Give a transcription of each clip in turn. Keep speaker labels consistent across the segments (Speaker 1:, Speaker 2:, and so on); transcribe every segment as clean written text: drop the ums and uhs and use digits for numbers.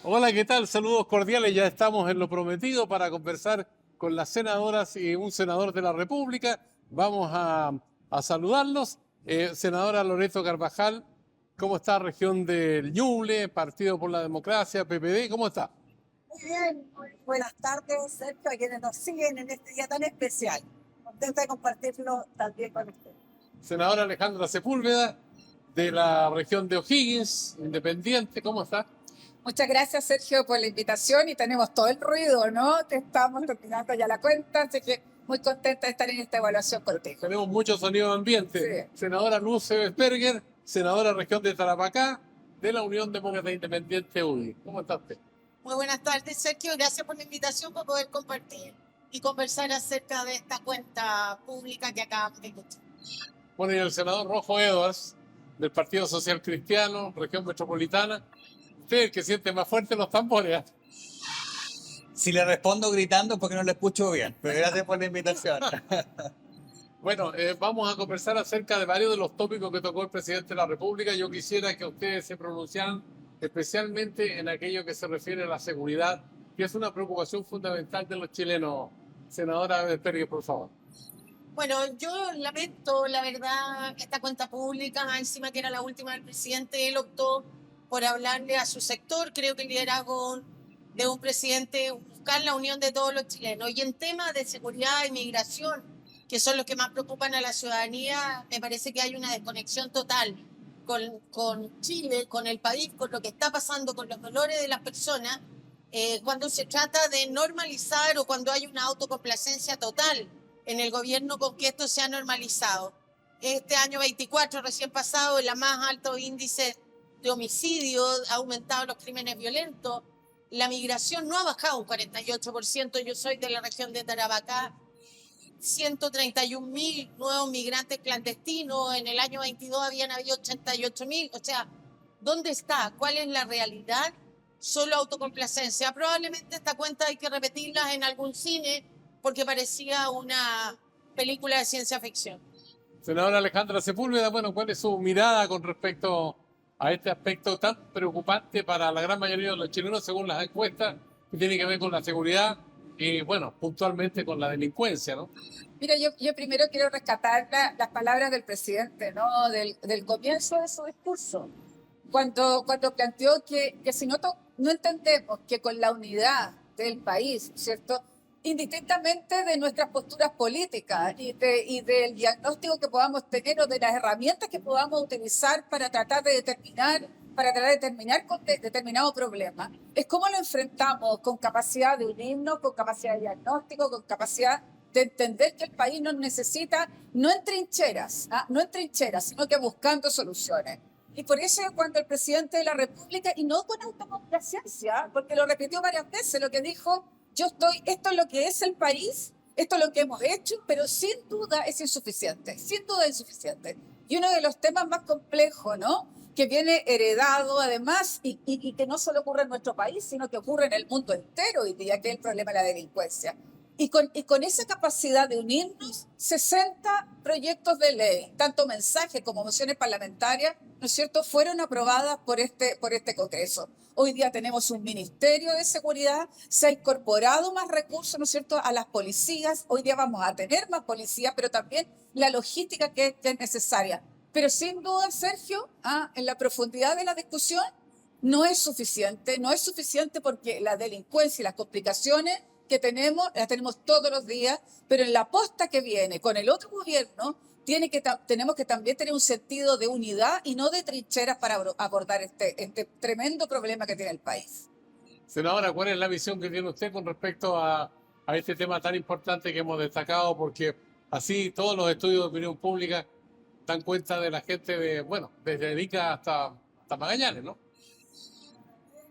Speaker 1: Hola, ¿qué tal? Saludos cordiales. Ya estamos en lo prometido para conversar con las senadoras y un senador de la República. Vamos a saludarlos. Senadora Loreto Carvajal, ¿cómo está? Región del Ñuble, Partido por la Democracia, PPD, ¿cómo está?
Speaker 2: Muy bien, buenas tardes, Sergio, a quienes nos siguen en este día tan especial. Contenta de compartirlo también con ustedes.
Speaker 1: Senadora Alejandra Sepúlveda, de la región de O'Higgins, independiente, ¿cómo está?
Speaker 3: Muchas gracias, Sergio, por la invitación y tenemos todo el ruido, ¿no? Que estamos terminando ya la cuenta, así que muy contenta de estar en esta evaluación contigo.
Speaker 1: Tenemos mucho sonido de ambiente.
Speaker 3: Sí.
Speaker 1: Senadora Luz Sebesberger, senadora región de Tarapacá, de la Unión Demócrata Independiente UDI. ¿Cómo está usted?
Speaker 4: Muy buenas tardes, Sergio. Gracias por la invitación para poder compartir y conversar acerca de esta cuenta pública que acabamos de escuchar.
Speaker 1: Bueno, y el senador Rojo Edwards, del Partido Social Cristiano, región metropolitana. Usted es el que siente más fuerte los tambores.
Speaker 5: Si le respondo gritando es porque no le escucho bien, pero gracias por la invitación.
Speaker 1: Bueno, vamos a conversar acerca de varios de los tópicos que tocó el presidente de la República. Yo quisiera que ustedes se pronunciaran especialmente en aquello que se refiere a la seguridad, que es una preocupación fundamental de los chilenos. Senadora Vespergue, por favor.
Speaker 4: Bueno, yo lamento, la verdad, esta cuenta pública, encima que era la última del presidente, él optó por hablarle a su sector. Creo que el liderazgo de un presidente buscar la unión de todos los chilenos. Y en temas de seguridad y migración, que son los que más preocupan a la ciudadanía, me parece que hay una desconexión total con Chile, con el país, con lo que está pasando, con los dolores de las personas, cuando se trata de normalizar o cuando hay una autocomplacencia total en el gobierno con que esto se ha normalizado. Este año 24, recién pasado, el más alto índice de homicidio, ha aumentado los crímenes violentos, la migración no ha bajado un 48%, yo soy de la región de Tarapacá, 131.000 nuevos migrantes clandestinos, en el año 22 habían habido 88.000, o sea, ¿dónde está? ¿Cuál es la realidad? Solo autocomplacencia. Probablemente esta cuenta hay que repetirla en algún cine porque parecía una película de ciencia ficción.
Speaker 1: Senadora Alejandra Sepúlveda, bueno, ¿cuál es su mirada con respecto a este aspecto tan preocupante para la gran mayoría de los chilenos, según las encuestas, que tiene que ver con la seguridad y, bueno, puntualmente con la delincuencia, ¿no?
Speaker 3: Mira, yo primero quiero rescatar las palabras del presidente, ¿no? Del comienzo de su discurso, cuando planteó que si no entendemos que con la unidad del país, ¿cierto? Indistintamente de nuestras posturas políticas y del diagnóstico que podamos tener o de las herramientas que podamos utilizar para tratar de terminar con determinado problema, es cómo lo enfrentamos con capacidad de unirnos, con capacidad de diagnóstico, con capacidad de entender que el país nos necesita no en trincheras, no en trincheras, sino que buscando soluciones. Y por eso cuando el presidente de la República, y no con autocomplacencia, porque lo repitió varias veces, lo que dijo, esto es lo que es el país, esto es lo que hemos hecho, pero sin duda es insuficiente, sin duda es insuficiente. Y uno de los temas más complejos, ¿no? Que viene heredado además y que no solo ocurre en nuestro país, sino que ocurre en el mundo entero hoy día, que es el problema de la delincuencia. Y con esa capacidad de unirnos, 60 proyectos de ley, tanto mensajes como mociones parlamentarias, ¿no es cierto?, fueron aprobadas por este Congreso. Hoy día tenemos un Ministerio de Seguridad, se ha incorporado más recursos, ¿no es cierto?, a las policías. Hoy día vamos a tener más policías, pero también la logística que es necesaria. Pero sin duda, Sergio, en la profundidad de la discusión, no es suficiente porque la delincuencia y las complicaciones que tenemos, las tenemos todos los días, pero en la posta que viene con el otro gobierno, tenemos que también tener un sentido de unidad y no de trincheras para abordar este tremendo problema que tiene el país.
Speaker 1: Senadora, ¿cuál es la visión que tiene usted con respecto a este tema tan importante que hemos destacado? Porque así todos los estudios de opinión pública dan cuenta de la gente de, bueno, desde Ica hasta Magallanes, ¿no?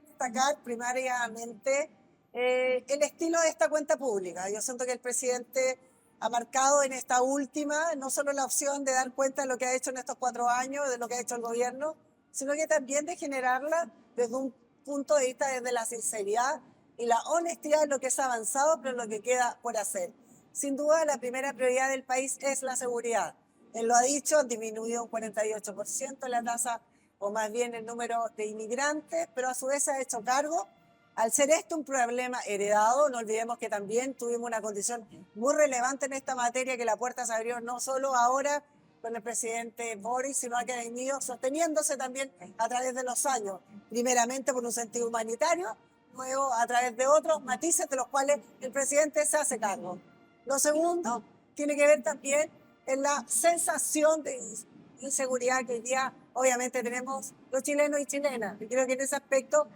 Speaker 2: Destacar primariamente el estilo de esta cuenta pública. Yo siento que el presidente ha marcado en esta última no solo la opción de dar cuenta de lo que ha hecho en estos 4 años, de lo que ha hecho el gobierno, sino que también de generarla desde un punto de vista desde la sinceridad y la honestidad de lo que es avanzado, pero lo que queda por hacer. Sin duda, la primera prioridad del país es la seguridad. Él lo ha dicho, han disminuido un 48% la tasa, o más bien el número de inmigrantes, pero a su vez se ha hecho cargo Al ser este un problema heredado, no olvidemos que también tuvimos una condición muy relevante en esta materia, que la puerta se abrió no solo ahora con el presidente Boris, sino que ha venido sosteniéndose también a través de los años, primeramente por un sentido humanitario, luego a través de otros matices de los cuales el presidente se hace cargo. Lo segundo tiene que ver también en la sensación de inseguridad que hoy día obviamente tenemos los chilenos y chilenas. Y creo que en ese aspecto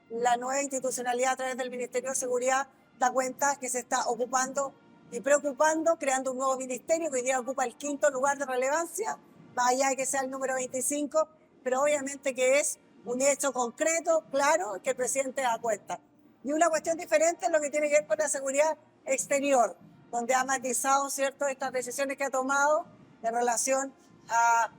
Speaker 2: la nueva institucionalidad a través del Ministerio de Seguridad da cuenta que se está ocupando y preocupando, creando un nuevo ministerio que hoy día ocupa el 5º lugar de relevancia, más allá de que sea el número 25, pero obviamente que es un hecho concreto, claro, que el presidente da cuenta. Y una cuestión diferente es lo que tiene que ver con la seguridad exterior, donde ha matizado, ¿cierto?, estas decisiones que ha tomado en relación a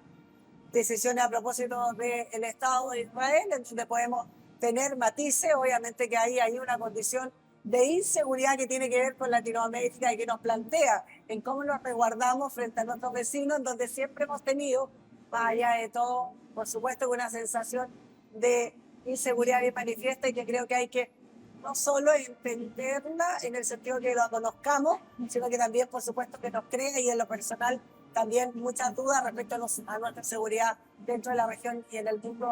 Speaker 2: decisiones a propósito del Estado de Israel, en donde podemos tener matices. Obviamente que ahí hay una condición de inseguridad que tiene que ver con Latinoamérica y que nos plantea en cómo nos resguardamos frente a nuestros vecinos, en donde siempre hemos tenido, más allá de todo, por supuesto, una sensación de inseguridad bien manifiesta, y que creo que hay que no solo entenderla en el sentido que lo conozcamos, sino que también, por supuesto, que nos crea, y en lo personal también muchas dudas respecto a nuestra seguridad dentro de la región y en el mundo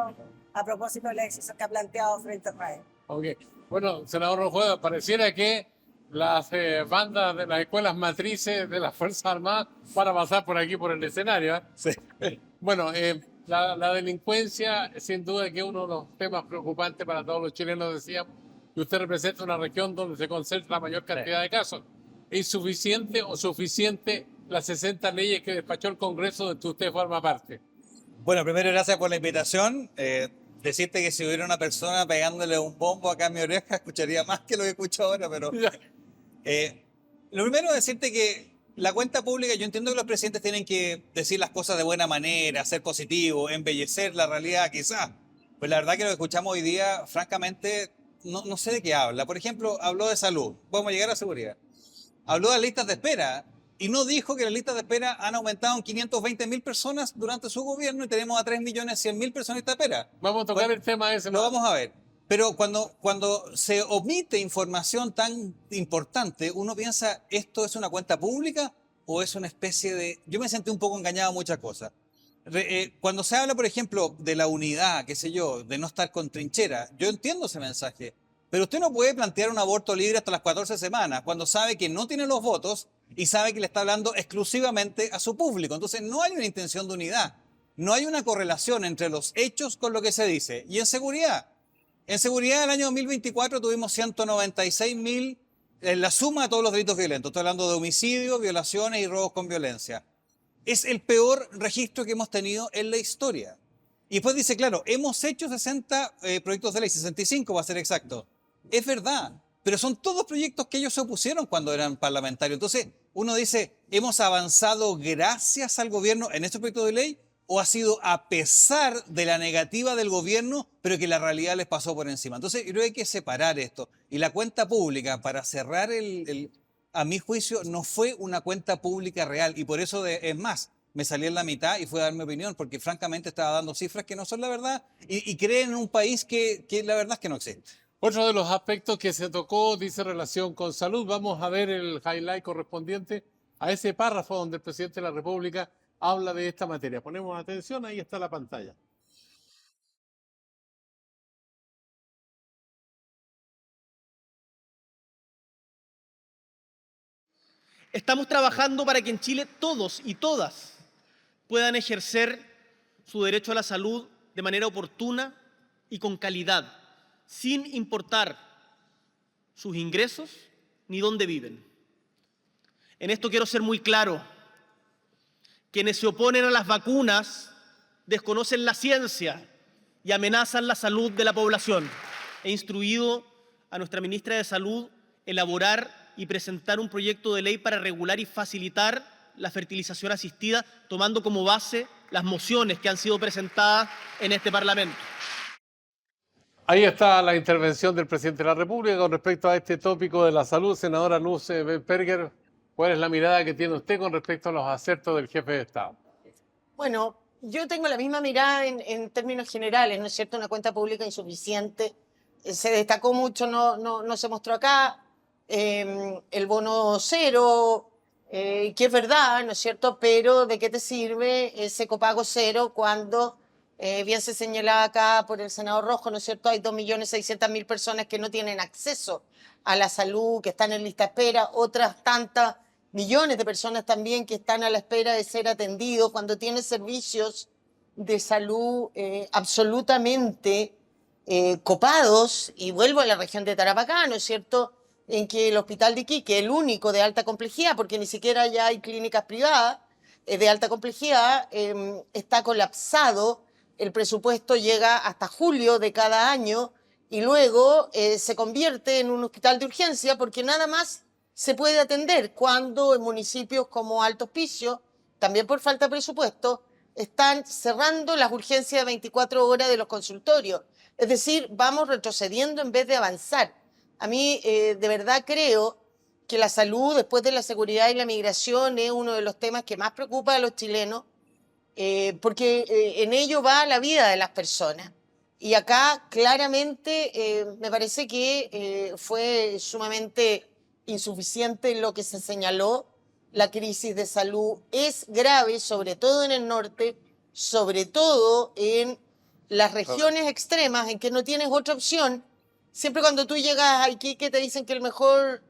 Speaker 2: a propósito de la decisión que ha planteado frente a Israel.
Speaker 1: Ok. Bueno, senador Rojueda, pareciera que las bandas de las escuelas matrices de las Fuerzas Armadas van a pasar por aquí, por el escenario, ¿eh?
Speaker 5: Sí.
Speaker 1: Bueno, la delincuencia, sin duda que es uno de los temas preocupantes para todos los chilenos, decíamos, y usted representa una región donde se concentra la mayor cantidad de casos. ¿Es insuficiente o suficiente las 60 leyes que despachó el Congreso de que usted forma parte?
Speaker 5: Bueno, primero, gracias por la invitación. Decirte que si hubiera una persona pegándole un bombo acá en mi oreja, escucharía más que lo que escucho ahora, pero... lo primero es decirte que la cuenta pública, yo entiendo que los presidentes tienen que decir las cosas de buena manera, ser positivos, embellecer la realidad quizás. Pues la verdad que lo que escuchamos hoy día, francamente, no sé de qué habla. Por ejemplo, habló de salud, podemos llegar a seguridad. Habló de las listas de espera y no dijo que las listas de espera han aumentado en 520.000 personas durante su gobierno y tenemos a 3.100.000 personas en lista de espera.
Speaker 1: Vamos a tocar
Speaker 5: Bueno,
Speaker 1: el tema ese.
Speaker 5: lo vamos a ver. Pero cuando se omite información tan importante, uno piensa, ¿esto es una cuenta pública o es una especie de...? Yo me sentí un poco engañado a muchas cosas. Cuando se habla, por ejemplo, de la unidad, qué sé yo, de no estar con trinchera, yo entiendo ese mensaje. Pero usted no puede plantear un aborto libre hasta las 14 semanas, cuando sabe que no tiene los votos y sabe que le está hablando exclusivamente a su público. Entonces no hay una intención de unidad. No hay una correlación entre los hechos con lo que se dice. Y en seguridad el año 2024 tuvimos 196.000, la suma de todos los delitos violentos. Estoy hablando de homicidios, violaciones y robos con violencia. Es el peor registro que hemos tenido en la historia. Y después dice, claro, hemos hecho 60 proyectos de ley, 65 va a ser exacto. Es verdad, pero son todos proyectos que ellos se opusieron cuando eran parlamentarios. Entonces, uno dice, ¿hemos avanzado gracias al gobierno en estos proyectos de ley? ¿O ha sido a pesar de la negativa del gobierno, pero que la realidad les pasó por encima? Entonces, yo creo que hay que separar esto. Y la cuenta pública, para cerrar a mi juicio, no fue una cuenta pública real. Y por eso, es más, me salí en la mitad y fui a dar mi opinión, porque francamente estaba dando cifras que no son la verdad y creen en un país que la verdad es que no existe.
Speaker 1: Otro de los aspectos que se tocó dice relación con salud. Vamos a ver el highlight correspondiente a ese párrafo donde el presidente de la República habla de esta materia. Ponemos atención, ahí está la pantalla.
Speaker 6: Estamos trabajando para que en Chile todos y todas puedan ejercer su derecho a la salud de manera oportuna y con calidad, sin importar sus ingresos ni dónde viven. En esto quiero ser muy claro. Quienes se oponen a las vacunas desconocen la ciencia y amenazan la salud de la población. He instruido a nuestra ministra de Salud elaborar y presentar un proyecto de ley para regular y facilitar la fertilización asistida, tomando como base las mociones que han sido presentadas en este Parlamento.
Speaker 1: Ahí está la intervención del presidente de la República con respecto a este tópico de la salud. Senadora Luz Benperger, ¿cuál es la mirada que tiene usted con respecto a los acertos del jefe de Estado?
Speaker 4: Bueno, yo tengo la misma mirada en términos generales, ¿no es cierto? Una cuenta pública insuficiente se destacó mucho, no se mostró acá, el bono cero, que es verdad, ¿no es cierto? Pero ¿de qué te sirve ese copago cero cuando, bien se señalaba acá por el senador Rojo, ¿no es cierto? Hay 2.600.000 personas que no tienen acceso a la salud, que están en lista de espera, otras tantas millones de personas también que están a la espera de ser atendidos, cuando tienen servicios de salud absolutamente copados, y vuelvo a la región de Tarapacá, ¿no es cierto?, en que el hospital de Iquique, el único de alta complejidad, porque ni siquiera ya hay clínicas privadas de alta complejidad, está colapsado, el presupuesto llega hasta julio de cada año y luego se convierte en un hospital de urgencia porque nada más se puede atender cuando en municipios como Alto Hospicio, también por falta de presupuesto, están cerrando las urgencias de 24 horas de los consultorios. Es decir, vamos retrocediendo en vez de avanzar. A mí de verdad creo que la salud, después de la seguridad y la migración, es uno de los temas que más preocupa a los chilenos, porque en ello va la vida de las personas. Y acá claramente me parece que fue sumamente insuficiente lo que se señaló. La crisis de salud es grave, sobre todo en el norte, sobre todo en las regiones extremas en que no tienes otra opción. Siempre cuando tú llegas a Iquique te dicen que el mejor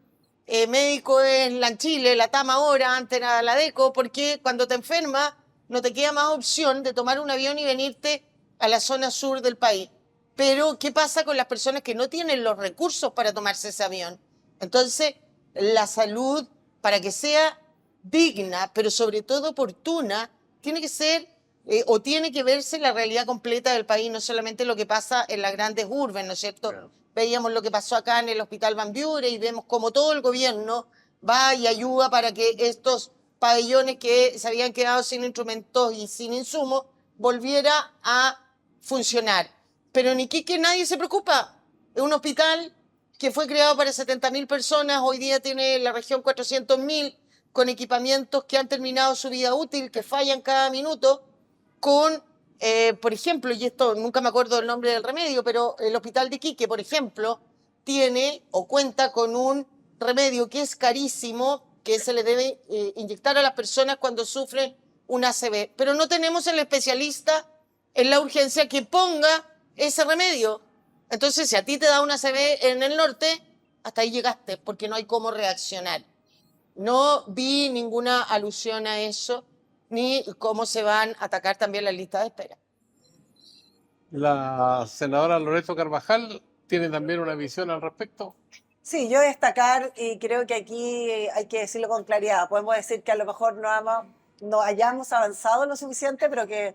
Speaker 4: médico es la en Chile, la TAM ahora, antes era la DECO, porque cuando te enfermas no te queda más opción de tomar un avión y venirte a la zona sur del país. Pero, ¿qué pasa con las personas que no tienen los recursos para tomarse ese avión? Entonces, la salud, para que sea digna, pero sobre todo oportuna, tiene que ser o tiene que verse la realidad completa del país, no solamente lo que pasa en las grandes urbes, ¿no es cierto? Claro. Veíamos lo que pasó acá en el Hospital Van Buren y vemos cómo todo el gobierno va y ayuda para que estos pabellones que se habían quedado sin instrumentos y sin insumos volviera a funcionar. Pero en Iquique nadie se preocupa. Es un hospital que fue creado para 70.000 personas, hoy día tiene la región 400.000, con equipamientos que han terminado su vida útil, que fallan cada minuto, con, por ejemplo, y esto nunca me acuerdo del nombre del remedio, pero el hospital de Iquique, por ejemplo, tiene o cuenta con un remedio que es carísimo, que se le debe inyectar a las personas cuando sufren un ACV. Pero no tenemos el especialista en la urgencia que ponga ese remedio. Entonces, si a ti te da un ACV en el norte, hasta ahí llegaste, porque no hay cómo reaccionar. No vi ninguna alusión a eso, ni cómo se van a atacar también las listas de espera.
Speaker 1: La senadora Loreto Carvajal tiene también una visión al respecto.
Speaker 2: Sí, yo destacar, y creo que aquí hay que decirlo con claridad, podemos decir que a lo mejor no hayamos avanzado lo suficiente, pero que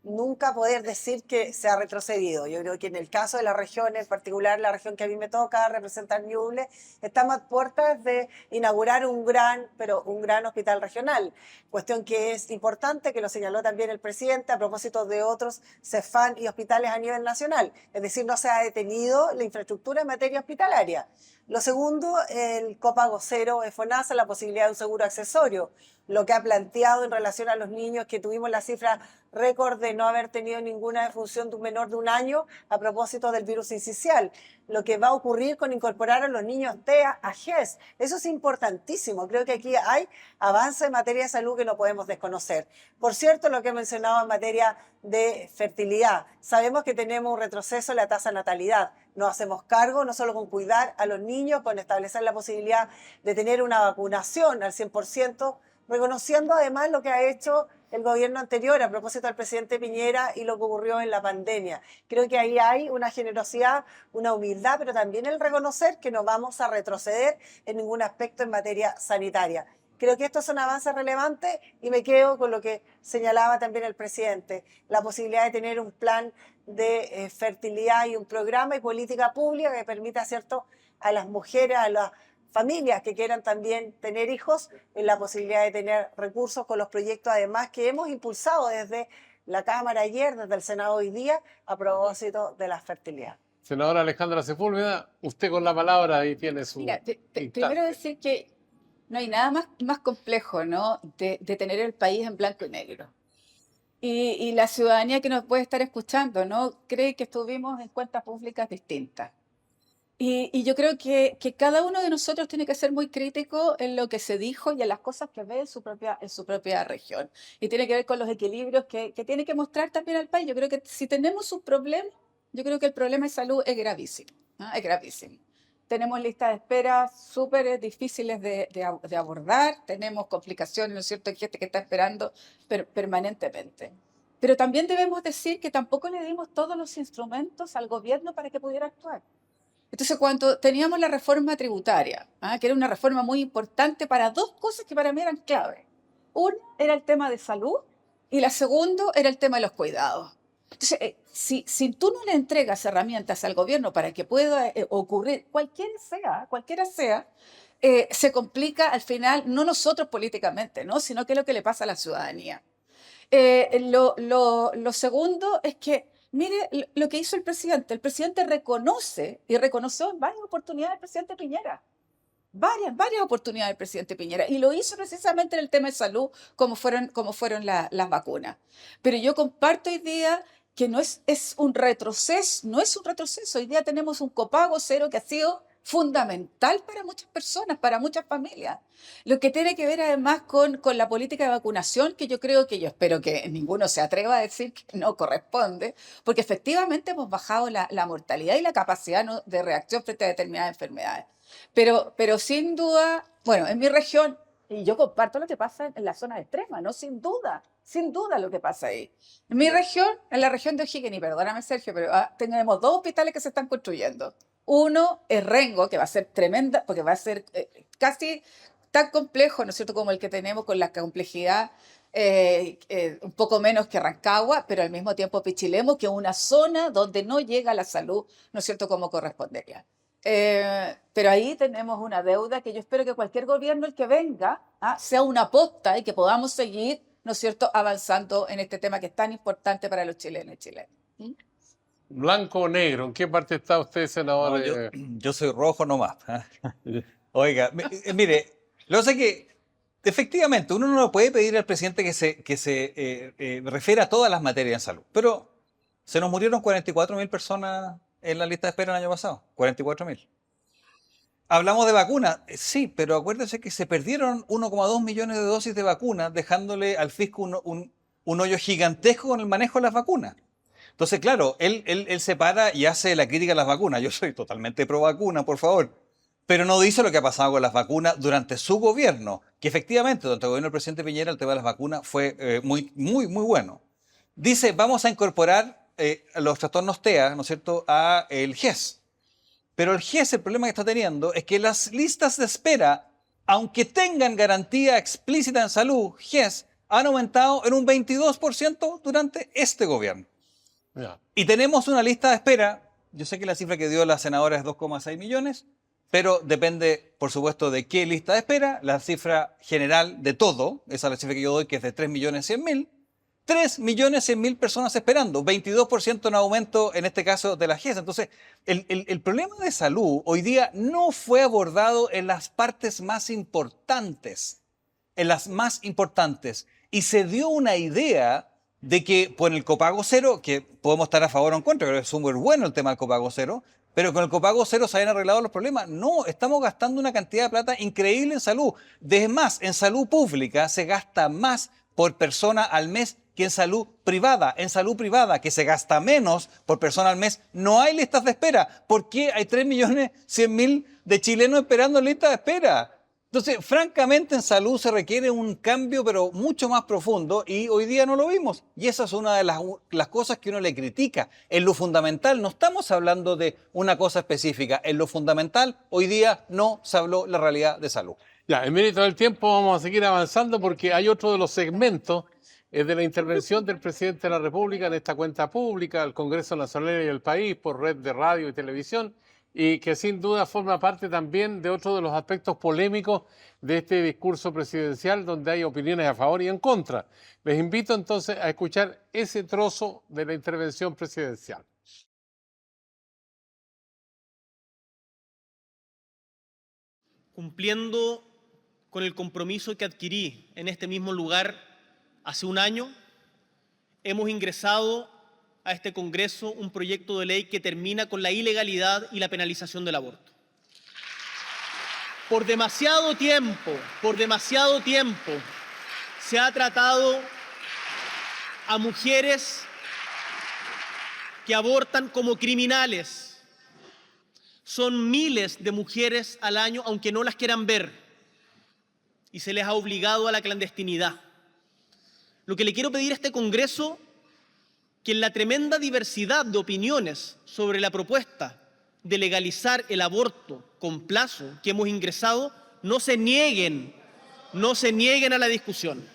Speaker 2: nunca poder decir que se ha retrocedido. Yo creo que en el caso de la región, en particular la región que a mí me toca representar, Ñuble, estamos a puertas de inaugurar un gran hospital regional. Cuestión que es importante, que lo señaló también el presidente a propósito de otros CEFAM y hospitales a nivel nacional. Es decir, no se ha detenido la infraestructura en materia hospitalaria. Lo segundo, el copago cero de FONASA, la posibilidad de un seguro accesorio, lo que ha planteado en relación a los niños, que tuvimos la cifra récord de no haber tenido ninguna defunción de un menor de 1 año a propósito del virus incisional, lo que va a ocurrir con incorporar a los niños TEA a GES. Eso es importantísimo. Creo que aquí hay avance en materia de salud que no podemos desconocer. Por cierto, lo que he mencionado en materia de fertilidad. Sabemos que tenemos un retroceso en la tasa de natalidad. Nos hacemos cargo no solo con cuidar a los niños, con establecer la posibilidad de tener una vacunación al 100%, reconociendo además lo que ha hecho el gobierno anterior a propósito del presidente Piñera y lo que ocurrió en la pandemia. Creo que ahí hay una generosidad, una humildad, pero también el reconocer que no vamos a retroceder en ningún aspecto en materia sanitaria. Creo que estos son avances relevantes y me quedo con lo que señalaba también el presidente, la posibilidad de tener un plan de fertilidad y un programa y política pública que permita, ¿cierto?, a las mujeres, a las familias que quieran también tener hijos, en la posibilidad de tener recursos con los proyectos además que hemos impulsado desde la Cámara ayer, desde el Senado hoy día, a propósito de la fertilidad.
Speaker 1: Senadora Alejandra Sepúlveda, usted con la palabra y tiene su...
Speaker 3: Mira, primero decir que no hay nada más complejo, ¿no?, de tener el país en blanco y negro. Y la ciudadanía que nos puede estar escuchando, ¿no?, cree que estuvimos en cuentas públicas distintas. Y yo creo que cada uno de nosotros tiene que ser muy crítico en lo que se dijo y en las cosas que ve en su propia región. Y tiene que ver con los equilibrios que tiene que mostrar también al país. Yo creo que si tenemos un problema, yo creo que el problema de salud es gravísimo, ¿no? Es gravísimo. Tenemos listas de espera súper difíciles de abordar, tenemos complicaciones, ¿no es cierto? Hay gente que está esperando permanentemente. Pero también debemos decir que tampoco le dimos todos los instrumentos al gobierno para que pudiera actuar. Entonces, cuando teníamos la reforma tributaria, que era una reforma muy importante para dos cosas que para mí eran clave. Una era el tema de salud y la segunda era el tema de los cuidados. Entonces, si tú no le entregas herramientas al gobierno para que pueda ocurrir, cualquiera sea, se complica al final, no nosotros políticamente, ¿no? Sino que es lo que le pasa a la ciudadanía. Lo segundo es que, mire lo que hizo el presidente. El presidente reconoce y reconoció en varias oportunidades al presidente Piñera. Varias oportunidades del presidente Piñera. Y lo hizo precisamente en el tema de salud, como fueron las vacunas. Pero yo comparto hoy día que no es un retroceso, no es un retroceso. Hoy día tenemos un copago cero que ha sido fundamental para muchas personas, para muchas familias. Lo que tiene que ver además con la política de vacunación, que yo espero que ninguno se atreva a decir que no corresponde, porque efectivamente hemos bajado la mortalidad y la capacidad, ¿no?, de reacción frente a determinadas enfermedades. Pero sin duda, bueno, en mi región, y yo comparto lo que pasa en la zona extrema, ¿no? Sin duda lo que pasa ahí. En mi región, en la región de O'Higgins, y perdóname Sergio, pero tenemos dos hospitales que se están construyendo. Uno es Rengo, que va a ser tremenda, porque va a ser casi tan complejo, ¿no es cierto?, como el que tenemos, con la complejidad un poco menos que Rancagua, pero al mismo tiempo Pichilemu, que es una zona donde no llega la salud, ¿no es cierto?, como correspondería. Pero ahí tenemos una deuda que yo espero que cualquier gobierno, el que venga, sea una aposta y que podamos seguir, ¿no es cierto?, avanzando en este tema que es tan importante para los chilenos y chilenas.
Speaker 1: Blanco o negro, ¿en qué parte está usted, senador?
Speaker 5: No, yo soy rojo nomás. Oiga, mire, lo que pasa es que efectivamente uno no le puede pedir al presidente que se refiera a todas las materias en salud, pero se nos murieron 44.000 personas en la lista de espera el año pasado, 44.000. Hablamos de vacunas, sí, pero acuérdense que se perdieron 1,2 millones de dosis de vacunas, dejándole al fisco un hoyo gigantesco con el manejo de las vacunas. Entonces, claro, él se para y hace la crítica a las vacunas. Yo soy totalmente pro vacuna, por favor. Pero no dice lo que ha pasado con las vacunas durante su gobierno, que efectivamente, durante el gobierno del presidente Piñera, el tema de las vacunas fue muy bueno. Dice, vamos a incorporar los trastornos TEA, ¿no es cierto?, a el GES. Pero el GES, el problema que está teniendo es que las listas de espera, aunque tengan garantía explícita en salud, GES, han aumentado en un 22% durante este gobierno.
Speaker 1: Ya.
Speaker 5: Y tenemos una lista de espera, yo sé que la cifra que dio la senadora es 2,6 millones, pero depende, por supuesto, de qué lista de espera. La cifra general de todo, esa es la cifra que yo doy, que es de 3.100.000. 3.100.000 personas esperando, 22% en aumento en este caso de la GES. Entonces, el problema de salud hoy día no fue abordado en las partes más importantes, y se dio una idea de que por el copago cero, que podemos estar a favor o en contra, creo que es súper bueno el tema del copago cero, pero con el copago cero se habían arreglado los problemas. No, estamos gastando una cantidad de plata increíble en salud. Es más, en salud pública se gasta más por persona al mes que en salud privada. En salud privada, que se gasta menos por persona al mes, no hay listas de espera. ¿Por qué hay 3.100.000 de chilenos esperando en listas de espera? Entonces, francamente, en salud se requiere un cambio, pero mucho más profundo, y hoy día no lo vimos. Y esa es una de las cosas que uno le critica. En lo fundamental, no estamos hablando de una cosa específica. En lo fundamental, hoy día no se habló la realidad de salud.
Speaker 1: Ya, en mérito del tiempo vamos a seguir avanzando porque hay otro de los segmentos de la intervención del presidente de la República en esta cuenta pública, el Congreso Nacional y el País, por red de radio y televisión, y que sin duda forma parte también de otro de los aspectos polémicos de este discurso presidencial, donde hay opiniones a favor y en contra. Les invito entonces a escuchar ese trozo de la intervención presidencial.
Speaker 6: Cumpliendo con el compromiso que adquirí en este mismo lugar hace un año, hemos ingresado a este Congreso un proyecto de ley que termina con la ilegalidad y la penalización del aborto. Por demasiado tiempo, se ha tratado a mujeres que abortan como criminales. Son miles de mujeres al año, aunque no las quieran ver, y se les ha obligado a la clandestinidad. Lo que le quiero pedir a este Congreso, que en la tremenda diversidad de opiniones sobre la propuesta de legalizar el aborto con plazo que hemos ingresado, no se nieguen a la discusión.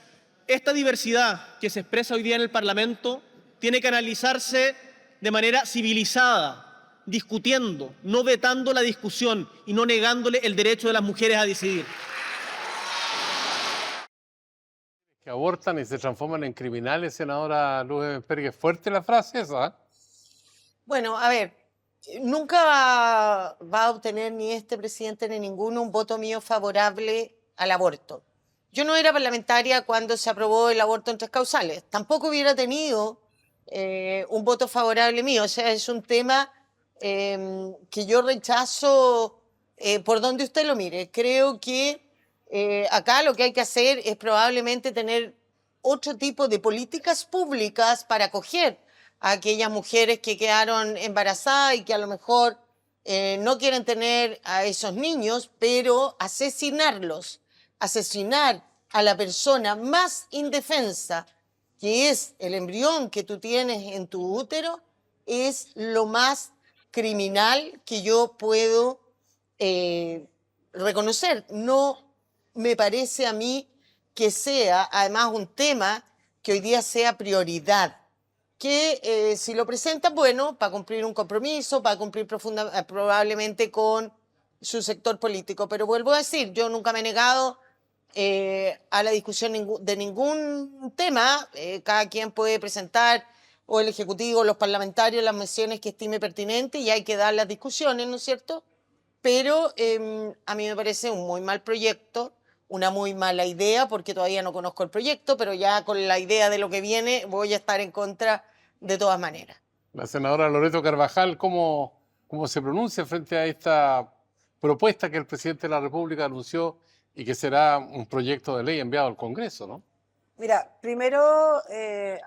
Speaker 6: Esta diversidad que se expresa hoy día en el Parlamento tiene que analizarse de manera civilizada, discutiendo, no vetando la discusión y no negándole el derecho de las mujeres a decidir.
Speaker 1: Que abortan y se transforman en criminales, senadora Luz Pérez. Fuerte la frase esa, ¿eh?
Speaker 4: Bueno, a ver, nunca va a obtener ni este presidente ni ninguno un voto mío favorable al aborto. Yo no era parlamentaria cuando se aprobó el aborto en 3 causales. Tampoco hubiera tenido un voto favorable mío. O sea, es un tema que yo rechazo por donde usted lo mire. Creo que acá lo que hay que hacer es probablemente tener otro tipo de políticas públicas para acoger a aquellas mujeres que quedaron embarazadas y que a lo mejor no quieren tener a esos niños, pero asesinar a la persona más indefensa, que es el embrión que tú tienes en tu útero, es lo más criminal que yo puedo reconocer. No me parece a mí que sea, además, un tema que hoy día sea prioridad. Que si lo presentan, bueno, para cumplir un compromiso, para cumplir probablemente con su sector político. Pero vuelvo a decir, yo nunca me he negado a la discusión de ningún tema. Cada quien puede presentar, o el Ejecutivo, o los parlamentarios, las mociones que estime pertinentes y hay que dar las discusiones, ¿no es cierto? Pero a mí me parece un muy mal proyecto, una muy mala idea, porque todavía no conozco el proyecto, pero ya con la idea de lo que viene voy a estar en contra de todas maneras.
Speaker 1: La senadora Loreto Carvajal, ¿cómo se pronuncia frente a esta propuesta que el presidente de la República anunció y que será un proyecto de ley enviado al Congreso, ¿no?
Speaker 2: Mira, primero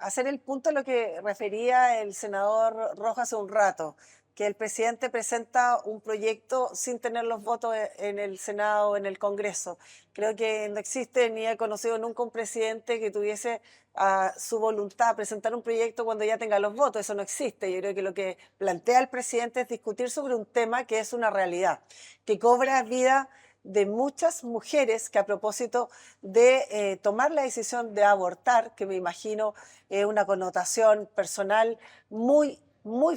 Speaker 2: hacer el punto a lo que refería el senador Rojas hace un rato, que el presidente presenta un proyecto sin tener los votos en el Senado o en el Congreso. Creo que no existe ni he conocido nunca un presidente que tuviese a su voluntad presentar un proyecto cuando ya tenga los votos. Eso no existe. Yo creo que lo que plantea el presidente es discutir sobre un tema que es una realidad, que cobra vida de muchas mujeres que a propósito de tomar la decisión de abortar, que me imagino es una connotación personal muy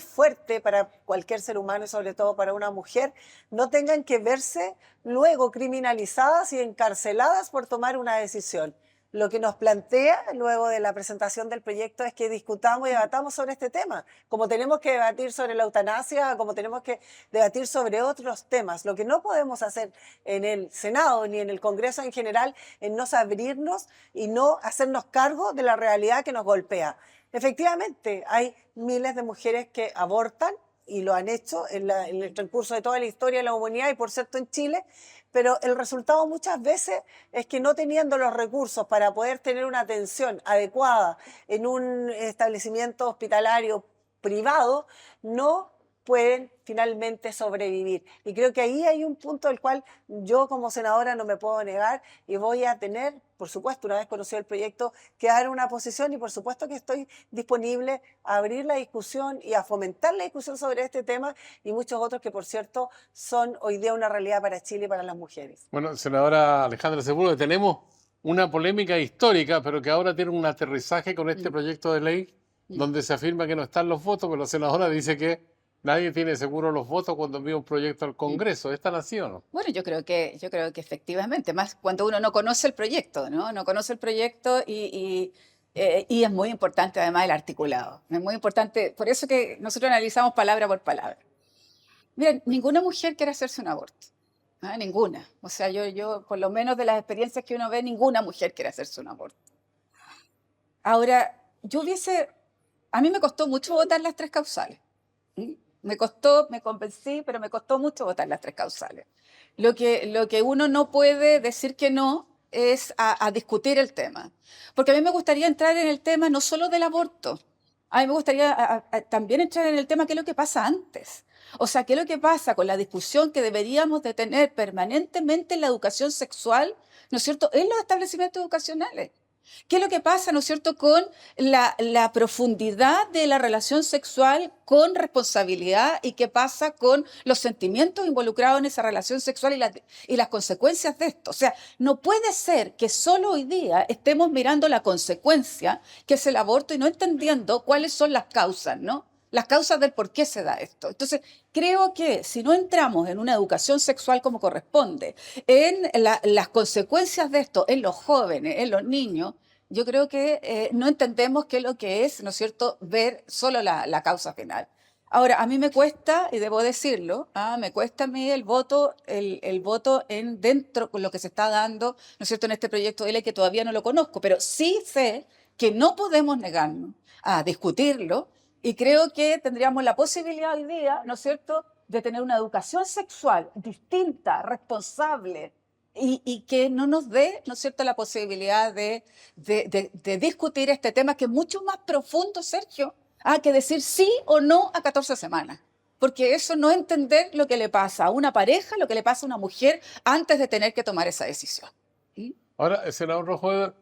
Speaker 2: fuerte para cualquier ser humano y sobre todo para una mujer, no tengan que verse luego criminalizadas y encarceladas por tomar una decisión. Lo que nos plantea luego de la presentación del proyecto es que discutamos y debatamos sobre este tema, como tenemos que debatir sobre la eutanasia, como tenemos que debatir sobre otros temas. Lo que no podemos hacer en el Senado ni en el Congreso en general es no abrirnos y no hacernos cargo de la realidad que nos golpea. Efectivamente, hay miles de mujeres que abortan y lo han hecho en el transcurso de toda la historia de la humanidad y por cierto en Chile, pero el resultado muchas veces es que no teniendo los recursos para poder tener una atención adecuada en un establecimiento hospitalario privado, no pueden finalmente sobrevivir. Y creo que ahí hay un punto del cual yo como senadora no me puedo negar y voy a tener, por supuesto, una vez conocido el proyecto, que dar una posición y por supuesto que estoy disponible a abrir la discusión y a fomentar la discusión sobre este tema y muchos otros que, por cierto, son hoy día una realidad para Chile y para las mujeres.
Speaker 1: Bueno, senadora Alejandra Sepúlveda, tenemos una polémica histórica, pero que ahora tiene un aterrizaje con este proyecto de ley donde se afirma que no están los votos, pero la senadora dice que nadie tiene seguro los votos cuando envía un proyecto al Congreso. ¿Es tan así o no?
Speaker 3: Bueno, yo creo que efectivamente, más cuando uno no conoce el proyecto, ¿no? No conoce el proyecto y es muy importante además el articulado. Es muy importante, por eso que nosotros analizamos palabra por palabra. Miren, ninguna mujer quiere hacerse un aborto. ¿Ah? Ninguna. O sea, yo, por lo menos de las experiencias que uno ve, ninguna mujer quiere hacerse un aborto. Ahora, yo hubiese A mí me costó mucho votar las 3 causales. Me costó, me convencí, pero me costó mucho votar las 3 causales. Lo que uno no puede decir que no es a discutir el tema. Porque a mí me gustaría entrar en el tema no solo del aborto, a mí me gustaría también entrar en el tema qué es lo que pasa antes. O sea, qué es lo que pasa con la discusión que deberíamos de tener permanentemente en la educación sexual, ¿no es cierto?, en los establecimientos educacionales. ¿Qué es lo que pasa, ¿no es cierto?, con la profundidad de la relación sexual con responsabilidad y qué pasa con los sentimientos involucrados en esa relación sexual y las consecuencias de esto? O sea, no puede ser que solo hoy día estemos mirando la consecuencia, que es el aborto, y no entendiendo cuáles son las causas, ¿no? Las causas del por qué se da esto. Entonces, creo que si no entramos en una educación sexual como corresponde, en las consecuencias de esto en los jóvenes, en los niños, yo creo que no entendemos qué es lo que es, ¿no es cierto?, ver solo la causa penal. Ahora, a mí me cuesta, y debo decirlo, me cuesta a mí el voto dentro con lo que se está dando, ¿no es cierto?, en este proyecto de ley que todavía no lo conozco, pero sí sé que no podemos negarnos a discutirlo. Y creo que tendríamos la posibilidad hoy día, ¿no es cierto?, de tener una educación sexual distinta, responsable, y que no nos dé, ¿no es cierto?, la posibilidad de discutir este tema que es mucho más profundo, Sergio, que decir sí o no a 14 semanas. Porque eso no es entender lo que le pasa a una pareja, lo que le pasa a una mujer antes de tener que tomar esa decisión.
Speaker 1: Ahora, senador Rojo,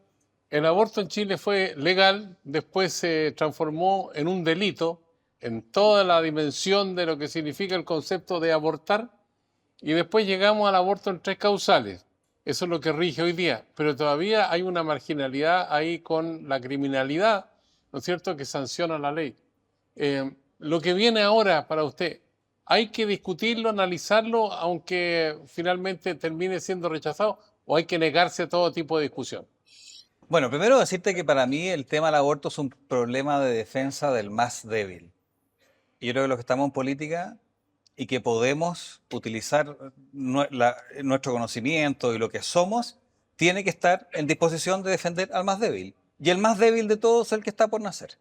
Speaker 1: el aborto en Chile fue legal, después se transformó en un delito en toda la dimensión de lo que significa el concepto de abortar, y después llegamos al aborto en 3 causales. Eso es lo que rige hoy día, pero todavía hay una marginalidad ahí con la criminalidad, ¿no es cierto?, que sanciona la ley. Lo que viene ahora para usted, ¿hay que discutirlo, analizarlo, aunque finalmente termine siendo rechazado, o hay que negarse a todo tipo de discusión?
Speaker 5: Bueno, primero decirte que para mí el tema del aborto es un problema de defensa del más débil. Y yo creo que los que estamos en política y que podemos utilizar nuestro conocimiento y lo que somos, tiene que estar en disposición de defender al más débil. Y el más débil de todos es el que está por nacer.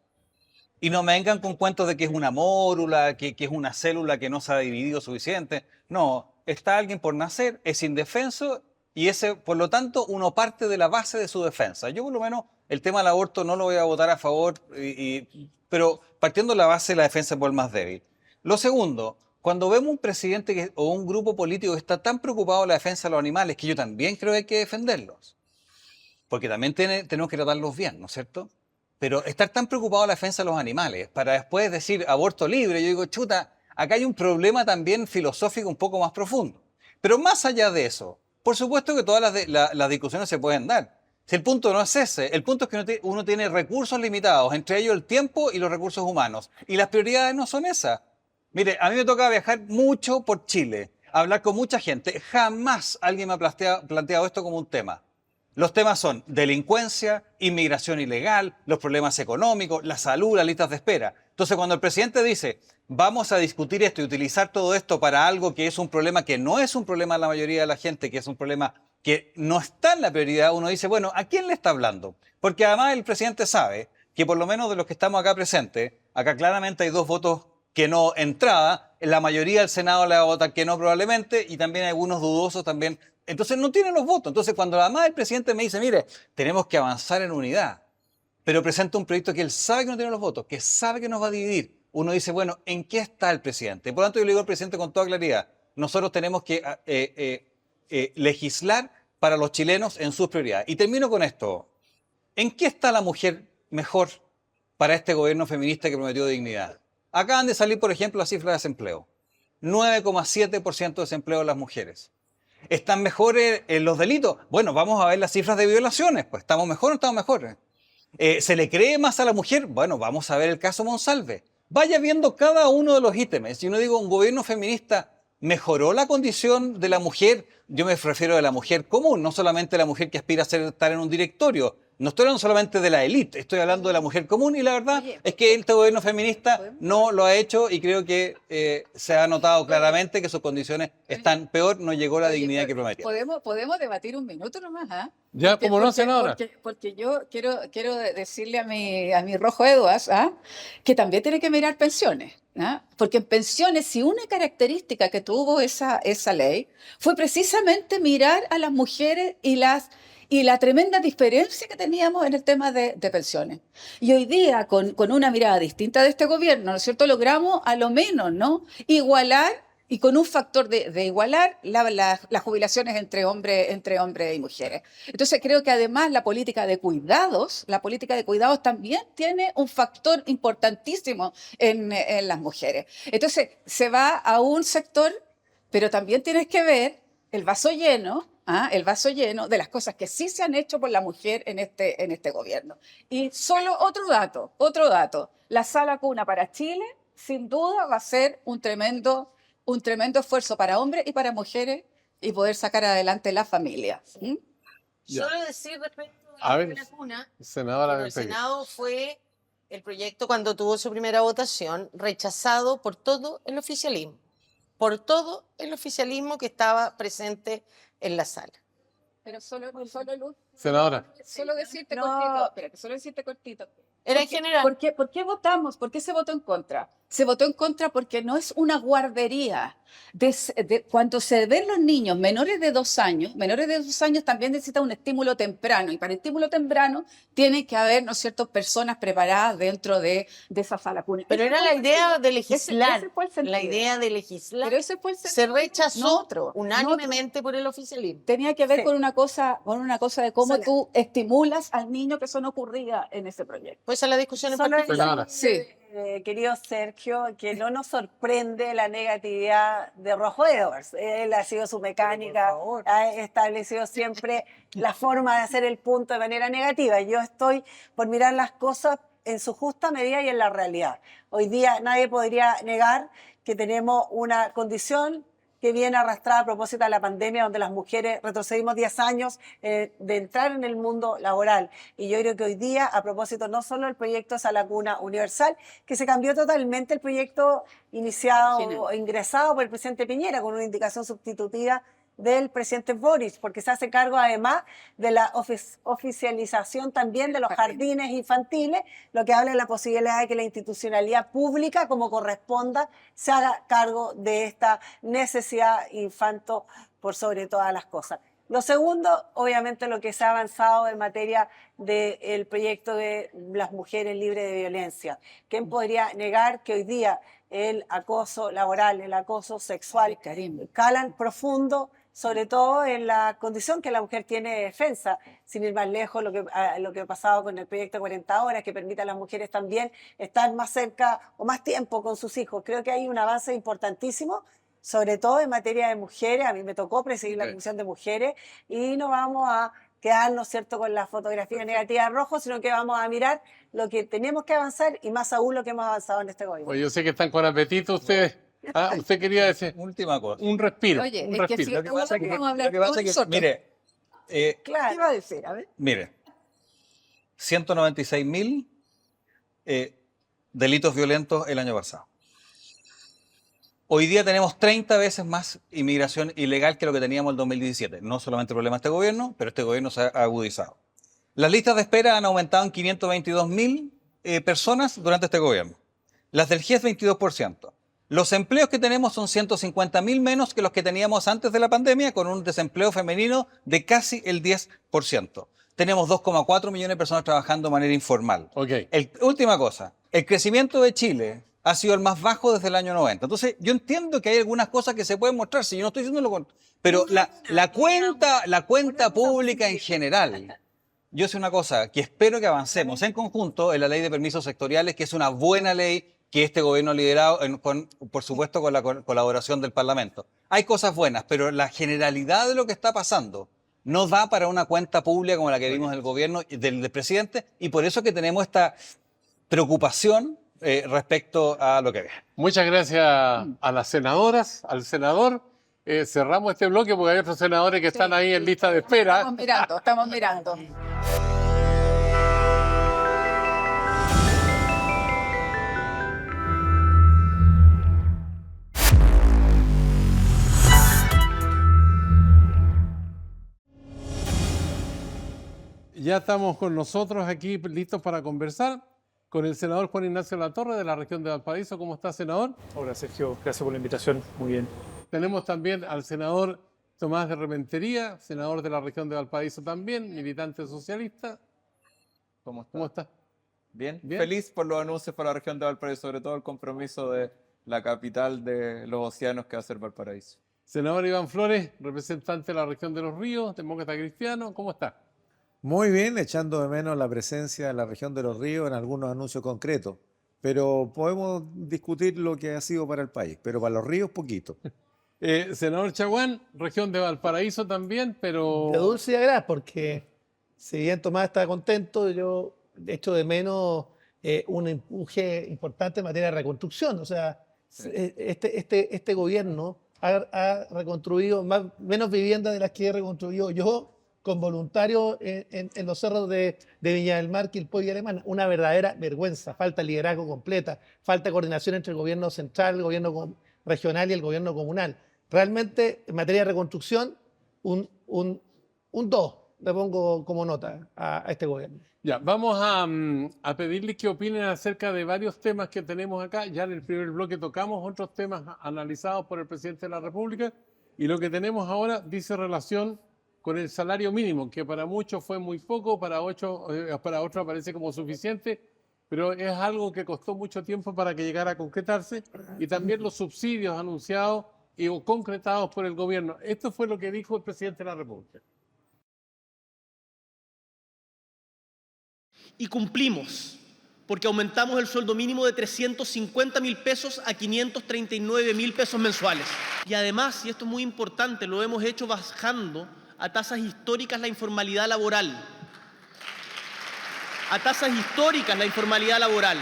Speaker 5: Y no me vengan con cuentos de que es una mórula, que es una célula que no se ha dividido suficiente. No, está alguien por nacer, es indefenso, y ese, por lo tanto, uno parte de la base de su defensa. Yo, por lo menos, el tema del aborto no lo voy a votar a favor, pero partiendo de la base de la defensa por el más débil. Lo segundo, cuando vemos un presidente o un grupo político que está tan preocupado de la defensa de los animales, que yo también creo que hay que defenderlos, porque también tenemos que tratarlos bien, ¿no es cierto? Pero estar tan preocupado de la defensa de los animales, para después decir aborto libre, yo digo, chuta, acá hay un problema también filosófico un poco más profundo. Pero más allá de eso, por supuesto que todas las discusiones se pueden dar. Si el punto no es ese, el punto es que uno tiene recursos limitados, entre ellos el tiempo y los recursos humanos. Y las prioridades no son esas. Mire, a mí me toca viajar mucho por Chile, hablar con mucha gente. Jamás alguien me ha planteado esto como un tema. Los temas son delincuencia, inmigración ilegal, los problemas económicos, la salud, las listas de espera. Entonces, cuando el presidente dice, vamos a discutir esto y utilizar todo esto para algo que es un problema que no es un problema de la mayoría de la gente, que es un problema que no está en la prioridad, uno dice, bueno, ¿a quién le está hablando? Porque además el presidente sabe que por lo menos de los que estamos acá presentes, acá claramente hay 2 votos que no entrada, la mayoría del Senado le va a votar que no probablemente, y también hay algunos dudosos también. Entonces no tienen los votos. Entonces cuando además el presidente me dice, mire, tenemos que avanzar en unidad, pero presenta un proyecto que él sabe que no tiene los votos, que sabe que nos va a dividir, uno dice, bueno, ¿en qué está el presidente? Por lo tanto, yo le digo al presidente con toda claridad, nosotros tenemos que legislar para los chilenos en sus prioridades. Y termino con esto. ¿En qué está la mujer mejor para este gobierno feminista que prometió dignidad? Acaban de salir, por ejemplo, las cifras de desempleo. 9,7% de desempleo de las mujeres. ¿Están mejores los delitos? Bueno, vamos a ver las cifras de violaciones. Pues, ¿estamos mejor o no estamos mejores? ¿Se le cree más a la mujer? Bueno, vamos a ver el caso Monsalve. Vaya viendo cada uno de los ítems. Y uno digo, un gobierno feminista mejoró la condición de la mujer. Yo me refiero a la mujer común, no solamente la mujer que aspira a estar en un directorio. No estoy hablando solamente de la élite, estoy hablando de la mujer común, y la verdad es que este gobierno feminista no lo ha hecho, y creo que se ha notado claramente que sus condiciones están peor, no llegó la dignidad que prometía.
Speaker 3: ¿Podemos debatir un minuto nomás?
Speaker 1: Ya, como no, senadora.
Speaker 3: Porque yo quiero decirle a mi Rojo Edwards, que también tiene que mirar pensiones. Porque en pensiones, si una característica que tuvo esa ley fue precisamente mirar a las mujeres y la tremenda diferencia que teníamos en el tema de pensiones. Y hoy día, con una mirada distinta de este gobierno, ¿no es cierto?, logramos a lo menos, ¿no?, igualar, y con un factor de igualar las jubilaciones entre hombres y mujeres. Entonces creo que además la política de cuidados también tiene un factor importantísimo en las mujeres. Entonces se va a un sector, pero también tienes que ver el vaso lleno de las cosas que sí se han hecho por la mujer en este gobierno. Y solo otro dato, la sala cuna para Chile sin duda va a ser un tremendo esfuerzo para hombres y para mujeres y poder sacar adelante la familia.
Speaker 1: Ya.
Speaker 4: Solo decir respecto
Speaker 1: A
Speaker 4: a
Speaker 1: ver,
Speaker 4: la cuna,
Speaker 1: senadora
Speaker 4: el
Speaker 1: Bentegui.
Speaker 4: Senado fue el proyecto cuando tuvo su primera votación rechazado por todo el oficialismo que estaba presente en la sala.
Speaker 3: Pero solo Luz,
Speaker 1: Senadora.
Speaker 3: solo decirte
Speaker 2: No.
Speaker 3: cortito, espérate, solo decirte cortito.
Speaker 4: Era en general.
Speaker 3: ¿Por qué votamos? ¿Por qué se votó en contra? Se votó en contra porque no es una guardería. Cuando se ven los niños menores de 2 años también necesitan un estímulo temprano. Y para el estímulo temprano tiene que haber, ¿no es cierto?, personas preparadas dentro de esa sala cuna.
Speaker 4: Pero
Speaker 3: Ese
Speaker 4: era
Speaker 3: fue
Speaker 4: la
Speaker 3: el
Speaker 4: idea
Speaker 3: sentido.
Speaker 4: de legislar.
Speaker 3: Ese fue el sentido.
Speaker 4: La idea de legislar
Speaker 3: Pero ese fue el
Speaker 4: se
Speaker 3: sentido.
Speaker 4: rechazó
Speaker 3: No otro.
Speaker 4: unánimemente por el oficialismo.
Speaker 3: Tenía que ver
Speaker 2: Sí.
Speaker 3: con una cosa de cómo
Speaker 2: Sola.
Speaker 3: tú estimulas al niño, que eso no ocurría en ese proyecto.
Speaker 4: Pues esa es la discusión en
Speaker 2: Solo
Speaker 4: particular.
Speaker 1: Senadora.
Speaker 3: Sí.
Speaker 2: Querido Sergio, que no nos sorprende la negatividad de Rojo Edwards. Él ha sido su mecánica, ha establecido siempre la forma de hacer el punto de manera negativa. Yo estoy por mirar las cosas en su justa medida y en la realidad. Hoy día nadie podría negar que tenemos una condición que viene arrastrada a propósito de la pandemia, donde las mujeres retrocedimos 10 años de entrar en el mundo laboral. Y yo creo que hoy día, a propósito no solo del proyecto Sala Cuna Universal, que se cambió totalmente el proyecto iniciado o ingresado por el presidente Piñera, con una indicación sustitutiva del presidente Boris, porque se hace cargo además de la oficialización también de los jardines infantiles, lo que habla de la posibilidad de que la institucionalidad pública, como corresponda, se haga cargo de esta necesidad infanto por sobre todas las cosas. Lo segundo, obviamente, lo que se ha avanzado en materia del proyecto de las mujeres libres de violencia. ¿Quién podría negar que hoy día el acoso laboral, el acoso sexual, calan profundo, sobre todo en la condición que la mujer tiene de defensa, sin ir más lejos, lo que ha pasado con el proyecto 40 horas, que permite a las mujeres también estar más cerca o más tiempo con sus hijos? Creo que hay un avance importantísimo, sobre todo en materia de mujeres. A mí me tocó presidir la Comisión de Mujeres y no vamos a quedarnos, ¿cierto?, con la fotografía negativa de Rojo, sino que vamos a mirar lo que tenemos que avanzar y más aún lo que hemos avanzado en este gobierno.
Speaker 1: Pues yo sé que están con apetito ustedes. Usted quería decir
Speaker 5: Última cosa.
Speaker 1: un respiro.
Speaker 3: Oye,
Speaker 1: un
Speaker 3: es que
Speaker 1: respiro.
Speaker 3: si
Speaker 5: Lo que pasa es que,
Speaker 3: vamos a hablar
Speaker 5: lo que pasa
Speaker 3: todos
Speaker 5: es que,
Speaker 3: nosotros.
Speaker 5: mire,
Speaker 3: ¿Qué
Speaker 2: Claro.
Speaker 3: iba a decir? A ver.
Speaker 5: mire, 196.000 delitos violentos el año pasado. Hoy día tenemos 30 veces más inmigración ilegal que lo que teníamos en el 2017. No solamente el problema de este gobierno, pero este gobierno se ha agudizado. Las listas de espera han aumentado en 522.000 personas durante este gobierno. Las del GIES 22%. Los empleos que tenemos son 150.000 menos que los que teníamos antes de la pandemia, con un desempleo femenino de casi el 10%. Tenemos 2,4 millones de personas trabajando de manera informal.
Speaker 1: Ok.
Speaker 5: Última cosa, el crecimiento de Chile ha sido el más bajo desde el año 90. Entonces, yo entiendo que hay algunas cosas que se pueden mostrar, si yo no estoy diciendo lo contrario. Pero la cuenta pública en general, yo sé una cosa, que espero que avancemos en conjunto en la ley de permisos sectoriales, que es una buena ley que este gobierno ha liderado, por supuesto con la colaboración del Parlamento. Hay cosas buenas, pero la generalidad de lo que está pasando no da para una cuenta pública como la que vimos del gobierno, del presidente, y por eso que tenemos esta preocupación respecto a lo que ve.
Speaker 1: Muchas gracias a las senadoras, al senador. Cerramos este bloque porque hay otros senadores que están ahí en lista de espera.
Speaker 3: Estamos mirando.
Speaker 1: ya estamos con nosotros aquí listos para conversar con el senador Juan Ignacio Latorre de la región de Valparaíso. ¿Cómo está, senador?
Speaker 7: Hola Sergio, gracias por la invitación. Muy bien.
Speaker 1: Tenemos también al senador Tomás de Rementería, senador de la región de Valparaíso también, militante socialista.
Speaker 8: ¿Cómo está?
Speaker 1: ¿Cómo está?
Speaker 8: Bien.
Speaker 1: Bien.
Speaker 8: Feliz por los anuncios para la región de Valparaíso, sobre todo el compromiso de la capital de los océanos que va a ser Valparaíso.
Speaker 1: Senador Iván Flores, representante de la región de Los Ríos, demócrata cristiano. ¿Cómo está?
Speaker 9: Muy bien, echando de menos la presencia de la región de Los Ríos en algunos anuncios concretos, pero podemos discutir lo que ha sido para el país, pero para Los Ríos poquito.
Speaker 1: Senador Chaguán, región de Valparaíso también, pero...
Speaker 10: De dulce y agraz, porque si bien Tomás está contento, yo echo de menos un empuje importante en materia de reconstrucción. O sea, este gobierno ha reconstruido menos viviendas de las que he reconstruido yo con voluntarios en los cerros de Viña del Mar, Quilpué y Alemana. Una verdadera vergüenza. Falta liderazgo completa, falta coordinación entre el gobierno central, el gobierno regional y el gobierno comunal. Realmente, en materia de reconstrucción, un 2 le pongo como nota a este gobierno.
Speaker 1: Ya, vamos a pedirles que opinen acerca de varios temas que tenemos acá. Ya en el primer bloque tocamos otros temas analizados por el presidente de la República y lo que tenemos ahora dice relación con el salario mínimo, que para muchos fue muy poco, para otros parece como suficiente, pero es algo que costó mucho tiempo para que llegara a concretarse, y también los subsidios anunciados y concretados por el gobierno. Esto fue lo que dijo el presidente de la República.
Speaker 6: Y cumplimos, porque aumentamos el sueldo mínimo de 350.000 pesos a 539.000 pesos mensuales. Y además, y esto es muy importante, lo hemos hecho bajando a tasas históricas la informalidad laboral. A tasas históricas la informalidad laboral.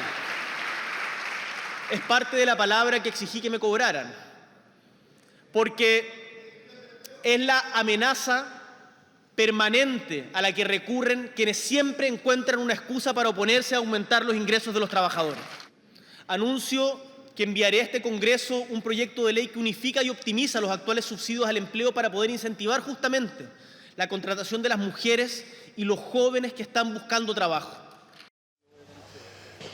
Speaker 6: Es parte de la palabra que exigí que me cobraran. Porque es la amenaza permanente a la que recurren quienes siempre encuentran una excusa para oponerse a aumentar los ingresos de los trabajadores. Anuncio que enviaré a este Congreso un proyecto de ley que unifica y optimiza los actuales subsidios al empleo para poder incentivar justamente la contratación de las mujeres y los jóvenes que están buscando trabajo.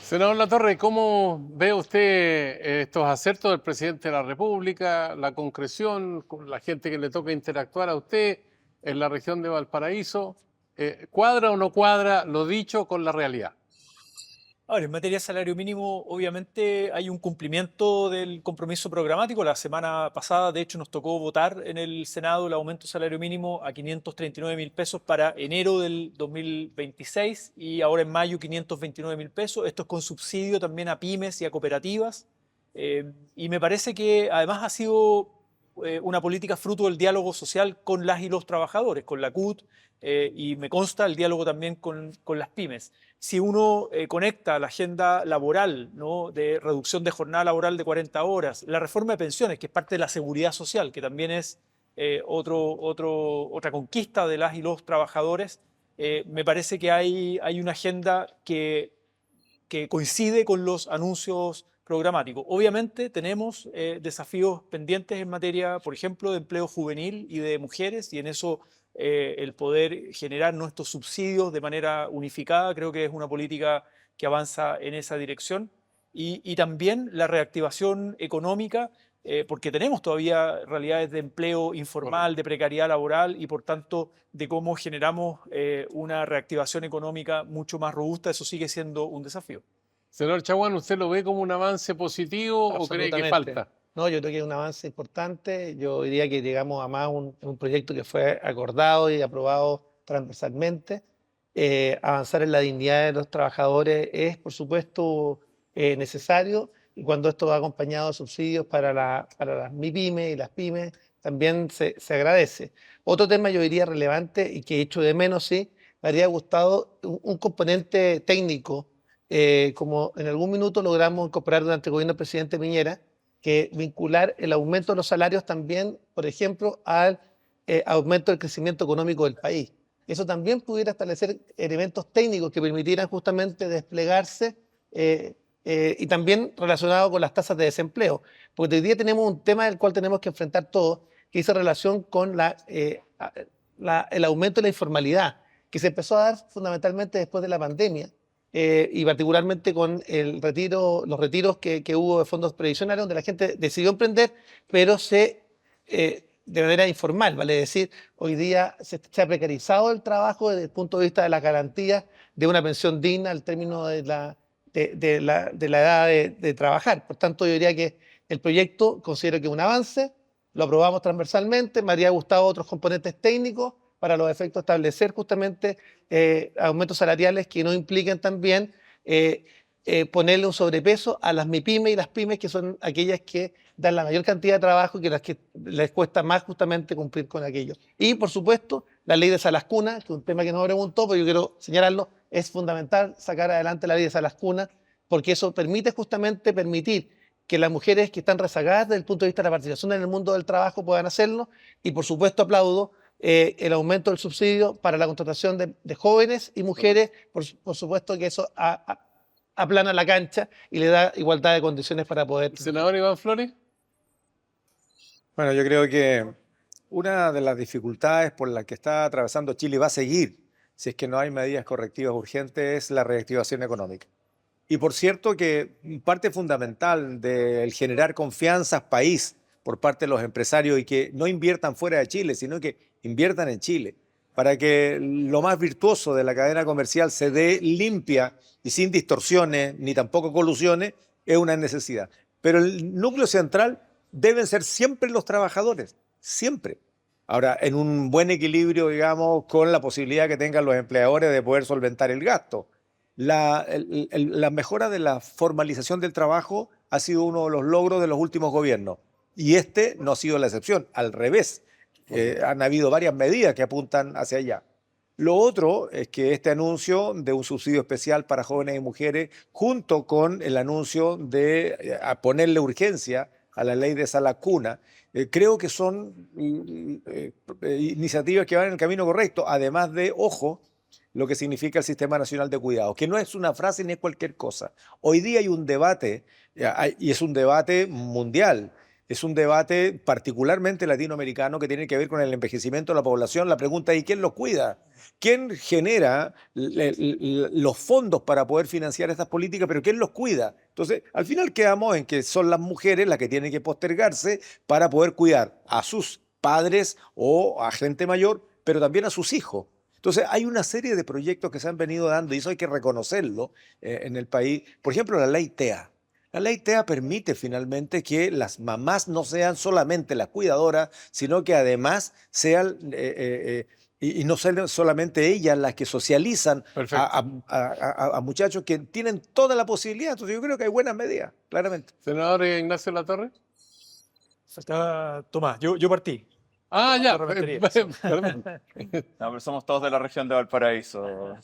Speaker 1: Senador Latorre, ¿cómo ve usted estos acertos del presidente de la República, la concreción con la gente que le toca interactuar a usted en la región de Valparaíso? ¿Cuadra o no cuadra lo dicho con la realidad?
Speaker 7: Ahora, en materia de salario mínimo, obviamente hay un cumplimiento del compromiso programático. La semana pasada, de hecho, nos tocó votar en el Senado el aumento del salario mínimo a 539.000 pesos para enero del 2026 y ahora en mayo 529.000 pesos. Esto es con subsidio también a pymes y a cooperativas. Y me parece que además ha sido una política fruto del diálogo social con las y los trabajadores, con la CUT, y me consta el diálogo también con las pymes. Si uno conecta la agenda laboral, ¿no?, de reducción de jornada laboral de 40 horas, la reforma de pensiones, que es parte de la seguridad social, que también es otra conquista de las y los trabajadores, me parece que hay una agenda que coincide con los anuncios programáticos. Obviamente tenemos desafíos pendientes en materia, por ejemplo, de empleo juvenil y de mujeres, y en eso el poder generar nuestros subsidios de manera unificada creo que es una política que avanza en esa dirección. Y también la reactivación económica, porque tenemos todavía realidades de empleo informal, de precariedad laboral y por tanto de cómo generamos una reactivación económica mucho más robusta. Eso sigue siendo un desafío.
Speaker 1: Senador Chaguán, ¿usted lo ve como un avance positivo o cree que falta?
Speaker 10: No, yo creo que es un avance importante. Yo diría que llegamos a más un proyecto que fue acordado y aprobado transversalmente. Avanzar en la dignidad de los trabajadores es, por supuesto, necesario, y cuando esto va acompañado de subsidios para las MIPYME y las pymes, también se agradece. Otro tema yo diría relevante y que he hecho de menos, sí, me habría gustado un componente técnico, como en algún minuto logramos incorporar durante el gobierno del presidente Piñera, que vincular el aumento de los salarios también, por ejemplo, al aumento del crecimiento económico del país. Eso también pudiera establecer elementos técnicos que permitieran justamente desplegarse y también relacionado con las tasas de desempleo. Porque hoy día tenemos un tema del cual tenemos que enfrentar todos, que dice relación con el aumento de la informalidad. que se empezó a dar fundamentalmente después de la pandemia y particularmente con los retiros que hubo de fondos previsionales, donde la gente decidió emprender, pero de manera informal, vale decir, hoy día se ha precarizado el trabajo desde el punto de vista de las garantías de una pensión digna al término de la edad de trabajar. Por tanto, yo diría que el proyecto considero que es un avance, lo aprobamos transversalmente, me habría gustado otros componentes técnicos para los efectos de establecer justamente aumentos salariales que no impliquen también ponerle un sobrepeso a las MIPYME y las pymes, que son aquellas que dan la mayor cantidad de trabajo y que las que les cuesta más justamente cumplir con aquello. Y, por supuesto, la ley de salas cunas, que es un tema que no me preguntó, pero yo quiero señalarlo, es fundamental sacar adelante la ley de salas cunas, porque eso permite justamente permitir que las mujeres que están rezagadas desde el punto de vista de la participación en el mundo del trabajo puedan hacerlo, y por supuesto aplaudo el aumento del subsidio para la contratación de jóvenes y mujeres, por supuesto que eso aplana la cancha y le da igualdad de condiciones para poder...
Speaker 1: Senador Iván Flores.
Speaker 9: Bueno, yo creo que una de las dificultades por las que está atravesando Chile y va a seguir, si es que no hay medidas correctivas urgentes, es la reactivación económica. Y por cierto que parte fundamental del generar confianza país por parte de los empresarios y que no inviertan fuera de Chile, sino que inviertan en Chile, para que lo más virtuoso de la cadena comercial se dé limpia y sin distorsiones ni tampoco colusiones, es una necesidad. Pero el núcleo central deben ser siempre los trabajadores, siempre. Ahora, en un buen equilibrio, digamos, con la posibilidad que tengan los empleadores de poder solventar el gasto. La mejora de la formalización del trabajo ha sido uno de los logros de los últimos gobiernos. Y este no ha sido la excepción, al revés. Han habido varias medidas que apuntan hacia allá. Lo otro es que este anuncio de un subsidio especial para jóvenes y mujeres, junto con el anuncio de ponerle urgencia a la ley de salas cunas, creo que son iniciativas que van en el camino correcto, además de, ojo, lo que significa el Sistema Nacional de Cuidados, que no es una frase ni es cualquier cosa. Hoy día hay un debate, y es un debate mundial, es un debate particularmente latinoamericano que tiene que ver con el envejecimiento de la población. La pregunta es, ¿y quién los cuida? ¿Quién genera los fondos para poder financiar estas políticas? Pero ¿quién los cuida? Entonces, al final quedamos en que son las mujeres las que tienen que postergarse para poder cuidar a sus padres o a gente mayor, pero también a sus hijos. Entonces, hay una serie de proyectos que se han venido dando y eso hay que reconocerlo en el país. Por ejemplo, la ley TEA. La ley TEA permite finalmente que las mamás no sean solamente las cuidadoras, sino que además sean, y no sean solamente ellas las que socializan a muchachos que tienen toda la posibilidad. Entonces yo creo que hay buenas medidas, claramente.
Speaker 1: Senador Ignacio Latorre.
Speaker 7: Faltaba Tomás, yo partí.
Speaker 1: Ah, ya.
Speaker 8: No, pero somos todos de la región de Valparaíso.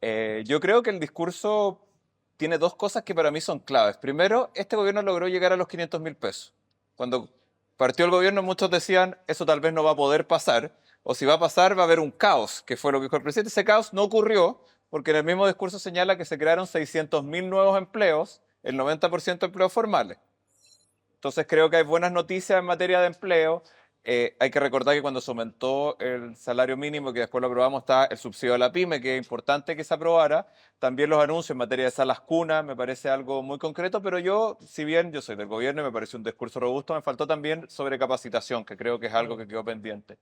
Speaker 8: Yo creo que el discurso tiene dos cosas que para mí son claves. Primero, este gobierno logró llegar a los 500.000 pesos. Cuando partió el gobierno, muchos decían, eso tal vez no va a poder pasar, o si va a pasar, va a haber un caos, que fue lo que dijo el presidente. Ese caos no ocurrió, porque en el mismo discurso señala que se crearon 600.000 nuevos empleos, el 90% empleos formales. Entonces creo que hay buenas noticias en materia de empleo. Hay que recordar que cuando se aumentó el salario mínimo, que después lo aprobamos, está el subsidio a la pyme, que es importante que se aprobara. También los anuncios en materia de salas cunas, me parece algo muy concreto, pero yo, si bien yo soy del gobierno y me parece un discurso robusto, me faltó también sobre capacitación, que creo que es algo que quedó pendiente.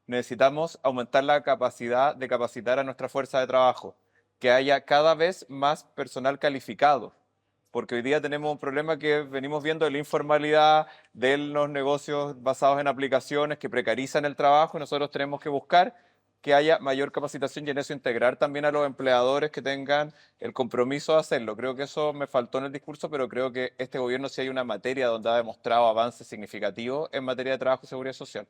Speaker 8: Necesitamos aumentar la capacidad de capacitar a nuestra fuerza de trabajo, que haya cada vez más personal calificado. Porque hoy día tenemos un problema que venimos viendo de la informalidad, de los negocios basados en aplicaciones que precarizan el trabajo y nosotros tenemos que buscar que haya mayor capacitación y en eso integrar también a los empleadores que tengan el compromiso de hacerlo. Creo que eso me faltó en el discurso, pero creo que este gobierno sí hay una materia donde ha demostrado avances significativos en materia de trabajo y seguridad social.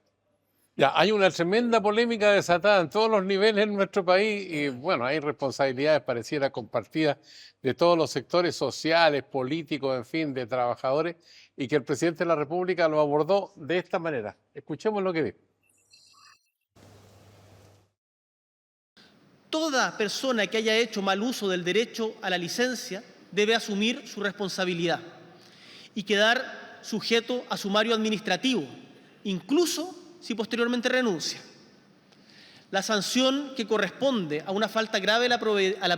Speaker 1: Ya, hay una tremenda polémica desatada en todos los niveles en nuestro país y bueno, hay responsabilidades pareciera compartidas de todos los sectores sociales, políticos, en fin, de trabajadores y que el presidente de la República lo abordó de esta manera. Escuchemos lo que dijo.
Speaker 6: Toda persona que haya hecho mal uso del derecho a la licencia debe asumir su responsabilidad y quedar sujeto a sumario administrativo, incluso si posteriormente renuncia. La sanción que corresponde a una falta grave a la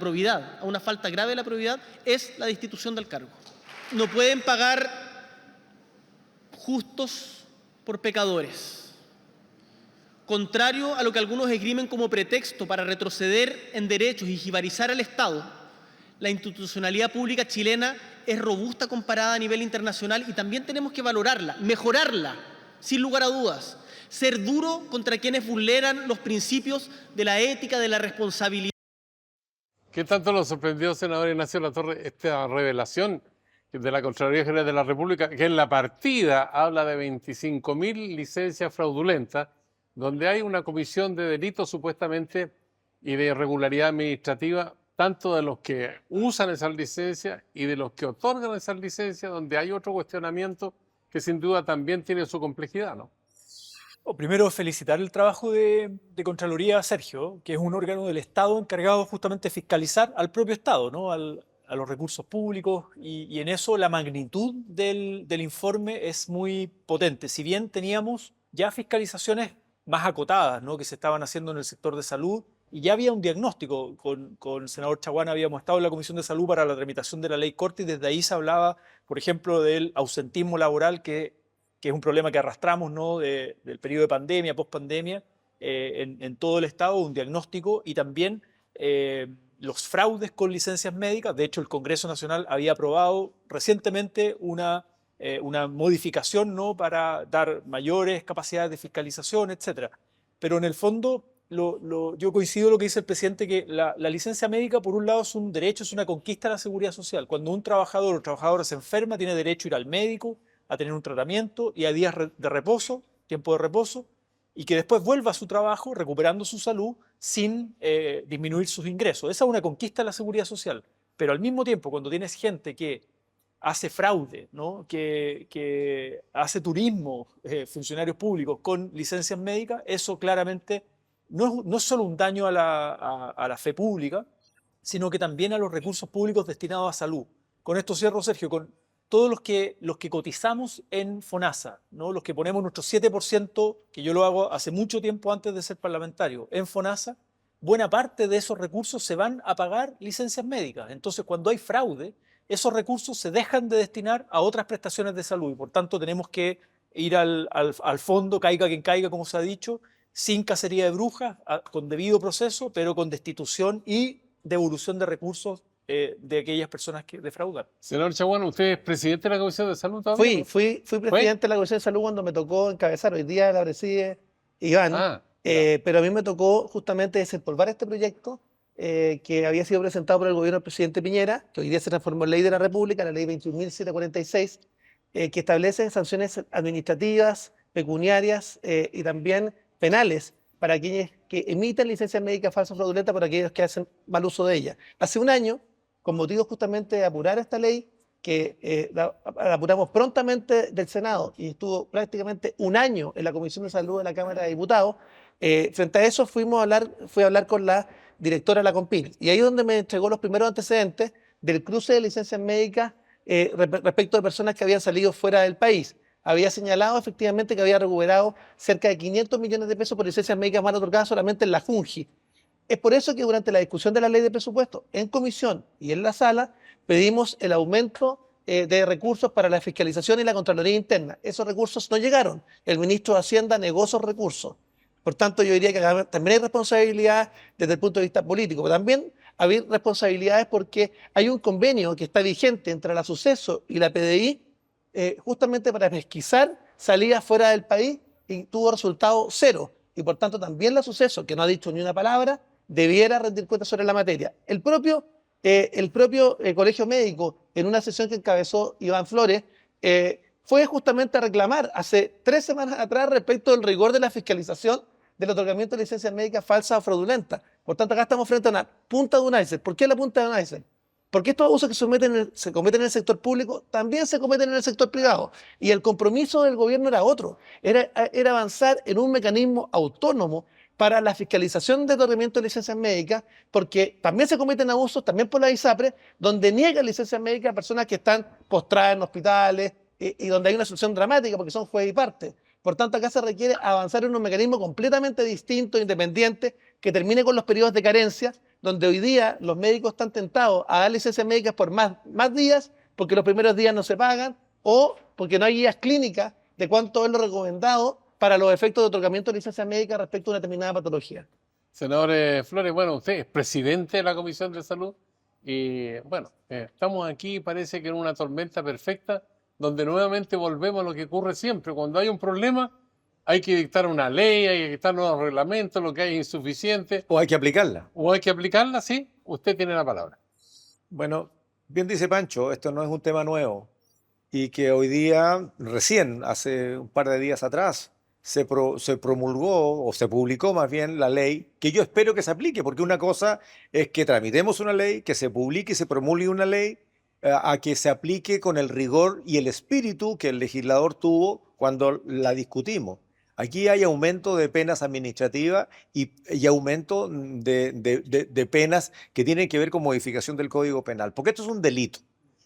Speaker 6: probidad, a una falta grave de la probidad, es la destitución del cargo. No pueden pagar justos por pecadores. Contrario a lo que algunos esgrimen como pretexto para retroceder en derechos y jibarizar al Estado, la institucionalidad pública chilena es robusta comparada a nivel internacional y también tenemos que valorarla, mejorarla, sin lugar a dudas. Ser duro contra quienes vulneran los principios de la ética, de la responsabilidad.
Speaker 1: ¿Qué tanto lo sorprendió, senador Ignacio Latorre, esta revelación de la Contraloría General de la República, que en la partida habla de 25.000 licencias fraudulentas, donde hay una comisión de delitos supuestamente y de irregularidad administrativa, tanto de los que usan esas licencias y de los que otorgan esas licencias, donde hay otro cuestionamiento que sin duda también tiene su complejidad, ¿no?
Speaker 7: Primero, felicitar el trabajo de Contraloría, Sergio, que es un órgano del Estado encargado justamente de fiscalizar al propio Estado, ¿no? A los recursos públicos, y en eso la magnitud del informe es muy potente. Si bien teníamos ya fiscalizaciones más acotadas, ¿no?, que se estaban haciendo en el sector de salud, y ya había un diagnóstico. Con el senador Chaguán habíamos estado en la Comisión de Salud para la tramitación de la ley Corte, y desde ahí se hablaba, por ejemplo, del ausentismo laboral, que es un problema que arrastramos, ¿no?, del periodo de pandemia, pospandemia, en todo el Estado, un diagnóstico, y también los fraudes con licencias médicas. De hecho, el Congreso Nacional había aprobado recientemente una modificación, ¿no?, para dar mayores capacidades de fiscalización, etc. Pero en el fondo, yo coincido con lo que dice el presidente, que la licencia médica, por un lado, es un derecho, es una conquista de la seguridad social. Cuando un trabajador o trabajadora se enferma, tiene derecho a ir al médico, a tener un tratamiento y a días de reposo, tiempo de reposo, y que después vuelva a su trabajo recuperando su salud sin disminuir sus ingresos. Esa es una conquista de la seguridad social. Pero al mismo tiempo, cuando tienes gente que hace fraude, ¿no?, que hace turismo, funcionarios públicos con licencias médicas, eso claramente no es solo un daño a la fe pública, sino que también a los recursos públicos destinados a salud. Con esto cierro, Sergio, con todos los que cotizamos en FONASA, ¿no?, los que ponemos nuestro 7%, que yo lo hago hace mucho tiempo antes de ser parlamentario, en FONASA, buena parte de esos recursos se van a pagar licencias médicas. Entonces, cuando hay fraude, esos recursos se dejan de destinar a otras prestaciones de salud, y por tanto tenemos que ir al fondo, caiga quien caiga, como se ha dicho, sin cacería de brujas, con debido proceso, pero con destitución y devolución de recursos de aquellas personas que defraudan.
Speaker 1: Senador Chaguán, ¿usted es presidente de la Comisión de Salud también?
Speaker 10: Fui presidente de la Comisión de Salud cuando me tocó encabezar. Hoy día la preside Iván, pero a mí me tocó justamente desempolvar este proyecto que había sido presentado por el gobierno del presidente Piñera, que hoy día se transformó en ley de la República, la ley 21.746, que establece sanciones administrativas, pecuniarias y también penales para aquellos que emiten licencias médicas falsas o fraudulentas, por aquellos que hacen mal uso de ellas. Hace un año, con motivo justamente de apurar esta ley, que la apuramos prontamente del Senado y estuvo prácticamente un año en la Comisión de Salud de la Cámara de Diputados, frente a eso fui a hablar con la directora de la CONPIL, y ahí es donde me entregó los primeros antecedentes del cruce de licencias médicas respecto de personas que habían salido fuera del país. Había señalado efectivamente que había recuperado cerca de 500 millones de pesos por licencias médicas mal otorgadas solamente en la FUNGI. Es por eso que durante la discusión de la ley de presupuesto en comisión y en la sala pedimos el aumento de recursos para la fiscalización y la Contraloría Interna. Esos recursos no llegaron. El ministro de Hacienda negó esos recursos. Por tanto, yo diría que también hay responsabilidad desde el punto de vista político, pero también hay responsabilidades porque hay un convenio que está vigente entre la Suceso y la PDI justamente para pesquisar salidas fuera del país, y tuvo resultado cero. Y por tanto también la Suceso, que no ha dicho ni una palabra, debiera rendir cuentas sobre la materia. El propio Colegio Médico, en una sesión que encabezó Iván Flores, fue justamente a reclamar hace 3 semanas atrás respecto del rigor de la fiscalización del otorgamiento de licencias médicas falsas o fraudulentas. Por tanto, acá estamos frente a una punta de un iceberg. ¿Por qué la punta de un iceberg? Porque estos abusos que se cometen en el sector público también se cometen en el sector privado. Y el compromiso del gobierno era otro, era avanzar en un mecanismo autónomo para la fiscalización de otorgamiento de licencias médicas, porque también se cometen abusos, también por la ISAPRE, donde niegan licencias médicas a personas que están postradas en hospitales y donde hay una solución dramática porque son juez y parte. Por tanto, acá se requiere avanzar en un mecanismo completamente distinto, independiente, que termine con los periodos de carencia, donde hoy día los médicos están tentados a dar licencias médicas por más días, porque los primeros días no se pagan, o porque no hay guías clínicas de cuánto es lo recomendado para los efectos de otorgamiento de licencias médicas respecto a una determinada patología.
Speaker 1: Senador Flores, bueno, usted es presidente de la Comisión de Salud y bueno, estamos aquí, parece que en una tormenta perfecta, donde nuevamente volvemos a lo que ocurre siempre. Cuando hay un problema, hay que dictar una ley, hay que dictar nuevos reglamentos, lo que hay es insuficiente.
Speaker 9: O hay que aplicarla.
Speaker 1: O hay que aplicarla, sí. Usted tiene la palabra.
Speaker 9: Bueno, bien dice Pancho, esto no es un tema nuevo y que hoy día, recién, hace un par de días atrás, se promulgó o se publicó más bien la ley que yo espero que se aplique, porque una cosa es que tramitemos una ley, que se publique y se promulgue una ley, a que se aplique con el rigor y el espíritu que el legislador tuvo cuando la discutimos. Aquí hay aumento de penas administrativas y aumento de penas que tienen que ver con modificación del Código Penal, porque esto es un delito.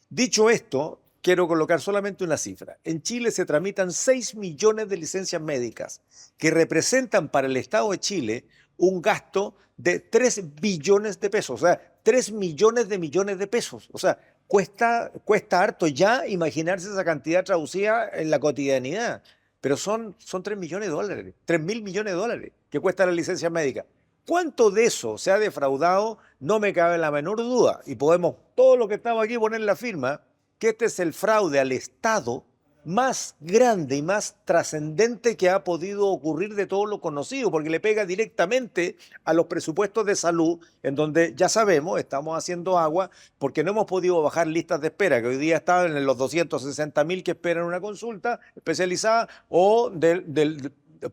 Speaker 9: Dicho esto, quiero colocar solamente una cifra. En Chile se tramitan 6 millones de licencias médicas, que representan para el Estado de Chile un gasto de 3 billones de pesos, o sea, 3 millones de pesos. O sea, cuesta harto ya imaginarse esa cantidad traducida en la cotidianidad, pero son 3 millones de dólares, 3.000 millones de dólares que cuesta la licencia médica. ¿Cuánto de eso se ha defraudado? No me cabe la menor duda, y podemos, todos los que estamos aquí, poner la firma, que este es el fraude al Estado más grande y más trascendente que ha podido ocurrir de todo lo conocido, porque le pega directamente a los presupuestos de salud, en donde ya sabemos, estamos haciendo agua, porque no hemos podido bajar listas de espera, que hoy día están en los 260.000 que esperan una consulta especializada, o de los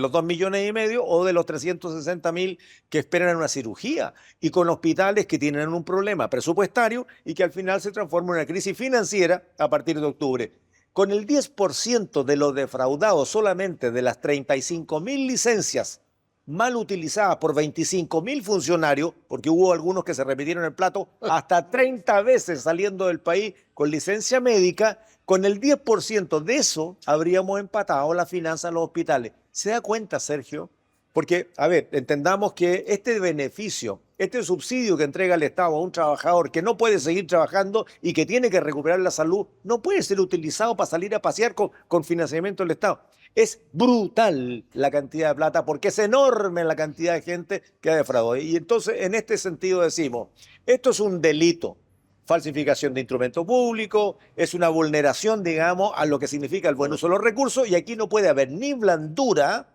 Speaker 9: 2,5 millones o de los 360.000 que esperan una cirugía, y con hospitales que tienen un problema presupuestario y que al final se transforma en una crisis financiera a partir de octubre. Con el 10% de lo defraudado solamente de las 35.000 licencias mal utilizadas por 25.000 funcionarios, porque hubo algunos que se repitieron el plato hasta 30 veces saliendo del país con licencia médica, con el 10% de eso habríamos empatado la finanza en los hospitales. ¿Se da cuenta, Sergio? Porque, a ver, entendamos que este beneficio, este subsidio que entrega el Estado a un trabajador que no puede seguir trabajando y que tiene que recuperar la salud, no puede ser utilizado para salir a pasear con financiamiento del Estado. Es brutal la cantidad de plata porque es enorme la cantidad de gente que ha defraudado. Y entonces, en este sentido decimos, esto es un delito. Falsificación de instrumento público, es una vulneración, digamos, a lo que significa el buen uso de los recursos, y aquí no puede haber ni blandura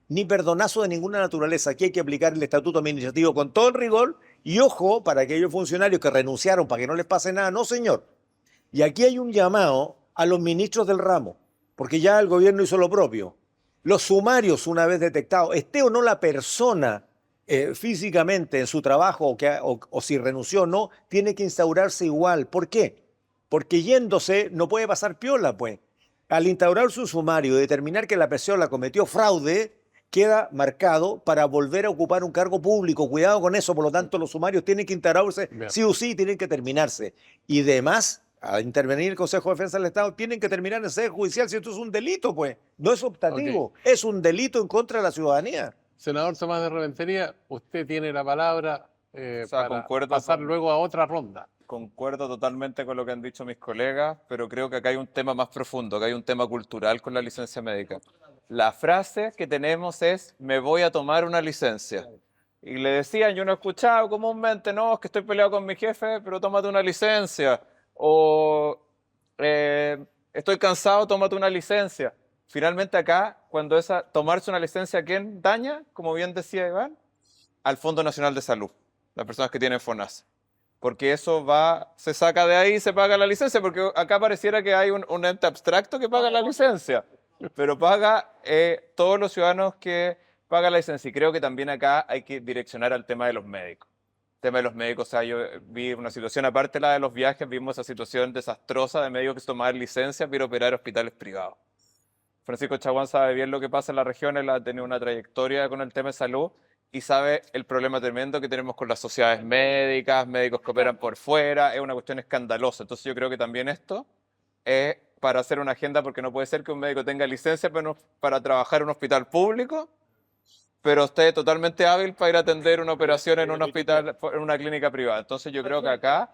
Speaker 9: ni perdonazo de ninguna naturaleza. Aquí hay que aplicar el estatuto administrativo con todo el rigor y ojo para aquellos funcionarios que renunciaron para que no les pase nada. No, señor. Y aquí hay un llamado a los ministros del ramo, porque ya el gobierno hizo lo propio. Los sumarios, una vez detectados, esté o no la persona físicamente en su trabajo o si renunció o no, tiene que instaurarse igual. ¿Por qué? Porque yéndose no puede pasar piola, pues. Al instaurar su sumario y determinar que la persona cometió fraude, queda marcado para volver a ocupar un cargo público. Cuidado con eso, por lo tanto los sumarios tienen que instaurarse sí o sí, tienen que terminarse. Y además, al intervenir el Consejo de Defensa del Estado, tienen que terminar en sede judicial si esto es un delito, pues. No es optativo, es un delito en contra de la ciudadanía.
Speaker 1: Senador Tomás de Reventería, usted tiene la palabra para pasar luego a otra ronda.
Speaker 8: Concuerdo totalmente con lo que han dicho mis colegas, pero creo que acá hay un tema más profundo, que hay un tema cultural con la licencia médica. La frase que tenemos es, me voy a tomar una licencia. Y le decían, yo no he escuchado comúnmente, no, es que estoy peleado con mi jefe, pero tómate una licencia. O estoy cansado, tómate una licencia. Finalmente acá, cuando tomarse una licencia, ¿a quién daña? Como bien decía Iván, al Fondo Nacional de Salud, las personas que tienen FONASA. Porque eso se saca de ahí y se paga la licencia, porque acá pareciera que hay un ente abstracto que paga la licencia, pero paga todos los ciudadanos que pagan la licencia. Y creo que también acá hay que direccionar al tema de los médicos. El tema de los médicos, o sea, yo vi una situación, aparte de la de los viajes, vimos esa situación desastrosa de médicos que se tomaban licencia para operar hospitales privados. Francisco Chaguán sabe bien lo que pasa en la región, él ha tenido una trayectoria con el tema de salud y sabe el problema tremendo que tenemos con las sociedades médicas, médicos que operan por fuera, es una cuestión escandalosa. Entonces yo creo que también esto es para hacer una agenda, porque no puede ser que un médico tenga licencia para trabajar en un hospital público pero usted es totalmente hábil para ir a atender una operación en un hospital, en una clínica privada. Entonces yo creo que acá,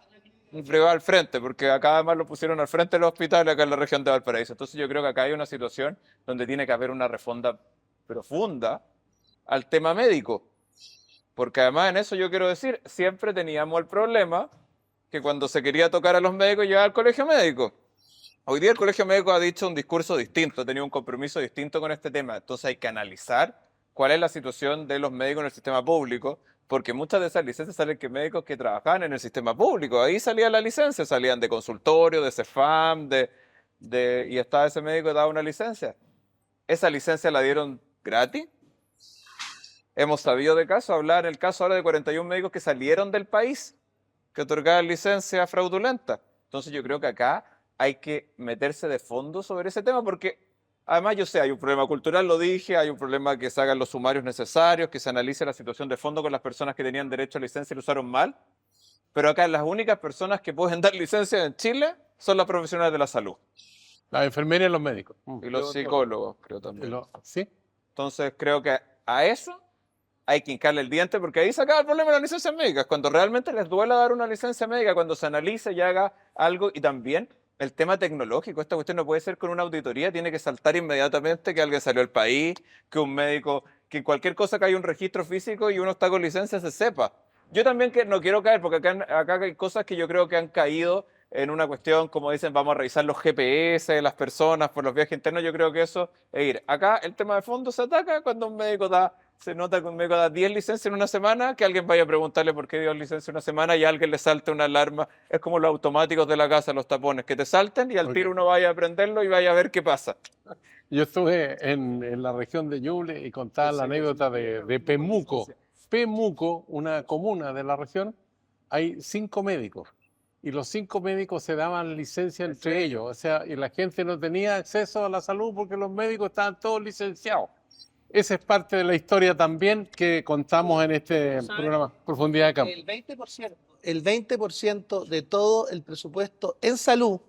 Speaker 8: privada al frente, porque acá además lo pusieron al frente del hospital acá en la región de Valparaíso. Entonces yo creo que acá hay una situación donde tiene que haber una reforma profunda al tema médico. Porque además en eso yo quiero decir, siempre teníamos el problema que cuando se quería tocar a los médicos llegaba al colegio médico. Hoy día el colegio médico ha dicho un discurso distinto, ha tenido un compromiso distinto con este tema. Entonces hay que analizar cuál es la situación de los médicos en el sistema público, porque muchas de esas licencias salen que médicos que trabajaban en el sistema público. Ahí salía la licencia, salían de consultorio, de CEFAM, y estaba ese médico que daba una licencia. ¿Esa licencia la dieron gratis? Hemos sabido de casos, hablar en el caso ahora de 41 médicos que salieron del país, que otorgaban licencia fraudulenta. Entonces yo creo que acá hay que meterse de fondo sobre ese tema, porque además yo sé, hay un problema cultural, lo dije, hay un problema que se hagan los sumarios necesarios, que se analice la situación de fondo con las personas que tenían derecho a licencia y lo usaron mal, pero acá las únicas personas que pueden dar licencia en Chile son las profesionales de la salud.
Speaker 1: Las enfermeras y los médicos.
Speaker 8: Y los psicólogos, creo también.
Speaker 1: ¿Sí?
Speaker 8: Entonces creo que a eso hay que hincarle el diente, porque ahí se acaba el problema de las licencias médicas. Cuando realmente les duela dar una licencia médica, cuando se analice y haga algo, y también el tema tecnológico, esta cuestión no puede ser con una auditoría, tiene que saltar inmediatamente que alguien salió del país, que un médico, que cualquier cosa que haya un registro físico y uno está con licencia se sepa. Yo también no quiero caer, porque acá hay cosas que yo creo que han caído en una cuestión, como dicen, vamos a revisar los GPS de las personas por los viajes internos. Yo creo que eso es ir. Acá el tema de fondo se ataca cuando un médico se nota que un médico da 10 licencias en una semana, que alguien vaya a preguntarle por qué dio licencia en una semana y a alguien le salte una alarma. Es como los automáticos de la casa, los tapones, que te salten y al tiro uno vaya a prenderlo y vaya a ver qué pasa.
Speaker 1: Yo estuve en la región de Ñuble y contaba la anécdota de Pemuco. Pemuco, una comuna de la región, hay 5 médicos. Y los 5 médicos se daban licencia entre ellos. O sea, y la gente no tenía acceso a la salud porque los médicos estaban todos licenciados. Esa es parte de la historia también que contamos en este programa, Profundidad de Campo.
Speaker 10: El 20% de todo el presupuesto en salud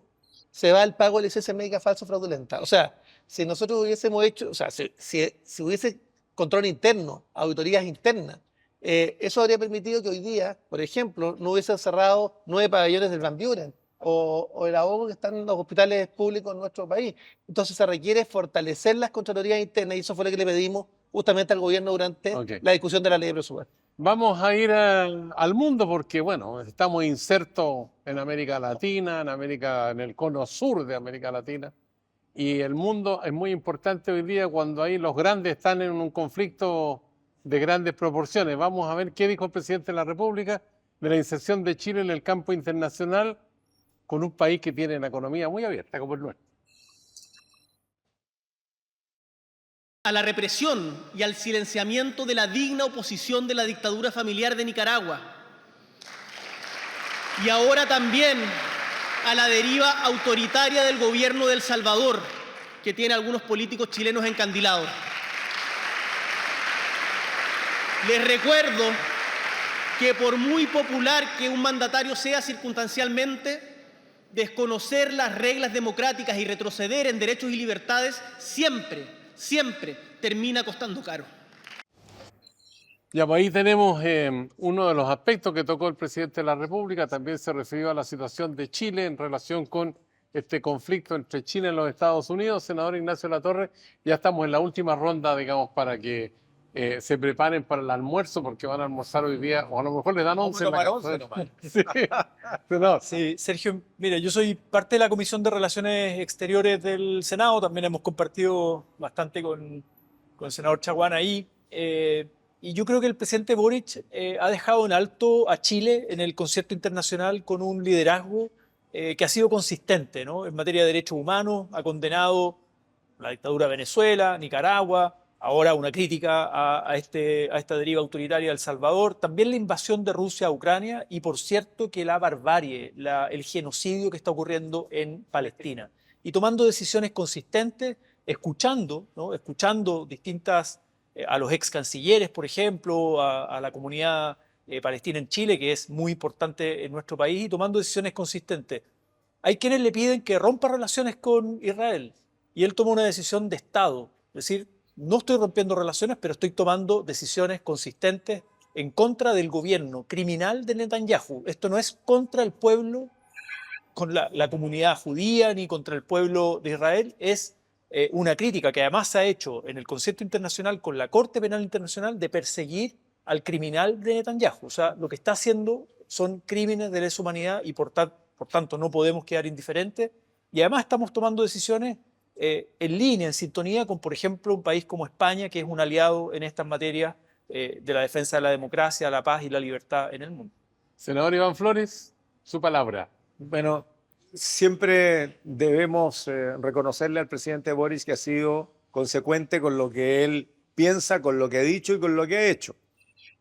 Speaker 10: se va al pago de licencia médica falsa o fraudulenta. O sea, si nosotros hubiésemos hecho, o sea, si hubiese control interno, auditorías internas, eso habría permitido que hoy día, por ejemplo, no hubiesen cerrado 9 pabellones del Van Buren o el ahogo que están en los hospitales públicos en nuestro país. Entonces se requiere fortalecer las contralorías internas y eso fue lo que le pedimos justamente al gobierno durante la discusión de la ley de presupuesto.
Speaker 1: Vamos a ir al mundo porque, bueno, estamos insertos en América Latina, en el cono sur de América Latina. Y el mundo es muy importante hoy día cuando ahí los grandes están en un conflicto de grandes proporciones. Vamos a ver qué dijo el presidente de la República de la inserción de Chile en el campo internacional con un país que tiene una economía muy abierta como el nuestro.
Speaker 6: A la represión y al silenciamiento de la digna oposición de la dictadura familiar de Nicaragua. Y ahora también a la deriva autoritaria del gobierno de El Salvador, que tiene a algunos políticos chilenos encandilados. Les recuerdo que por muy popular que un mandatario sea circunstancialmente, desconocer las reglas democráticas y retroceder en derechos y libertades siempre termina costando caro.
Speaker 1: Ya, pues ahí tenemos uno de los aspectos que tocó el presidente de la República. También se refirió a la situación de Chile en relación con este conflicto entre Chile y los Estados Unidos. Senador Ignacio Latorre, ya estamos en la última ronda, digamos, para que se preparen para el almuerzo, porque van a almorzar hoy día, o a lo mejor le dan 11 en la casa.
Speaker 7: Sí, Sergio, mira, yo soy parte de la Comisión de Relaciones Exteriores del Senado, también hemos compartido bastante con el senador Chaguán ahí, y yo creo que el presidente Boric ha dejado en alto a Chile en el concierto internacional con un liderazgo que ha sido consistente, ¿no? En materia de derechos humanos, ha condenado la dictadura de Venezuela, Nicaragua, ahora una crítica a esta deriva autoritaria de El Salvador, también la invasión de Rusia a Ucrania y, por cierto, que la barbarie, el genocidio que está ocurriendo en Palestina. Y tomando decisiones consistentes, escuchando distintas, a los ex cancilleres, por ejemplo, a la comunidad palestina en Chile, que es muy importante en nuestro país, y tomando decisiones consistentes. Hay quienes le piden que rompa relaciones con Israel, y él toma una decisión de Estado, es decir, no estoy rompiendo relaciones, pero estoy tomando decisiones consistentes en contra del gobierno criminal de Netanyahu. Esto no es contra el pueblo, con la comunidad judía, ni contra el pueblo de Israel, es una crítica que además se ha hecho en el concierto internacional con la Corte Penal Internacional de perseguir al criminal de Netanyahu. O sea, lo que está haciendo son crímenes de lesa humanidad y por tanto no podemos quedar indiferentes. Y además estamos tomando decisiones en línea, en sintonía con, por ejemplo, un país como España, que es un aliado en estas materias de la defensa de la democracia, la paz y la libertad en el mundo.
Speaker 1: Senador Iván Flores, su palabra.
Speaker 9: Bueno, siempre debemos reconocerle al presidente Boric que ha sido consecuente con lo que él piensa, con lo que ha dicho y con lo que ha hecho.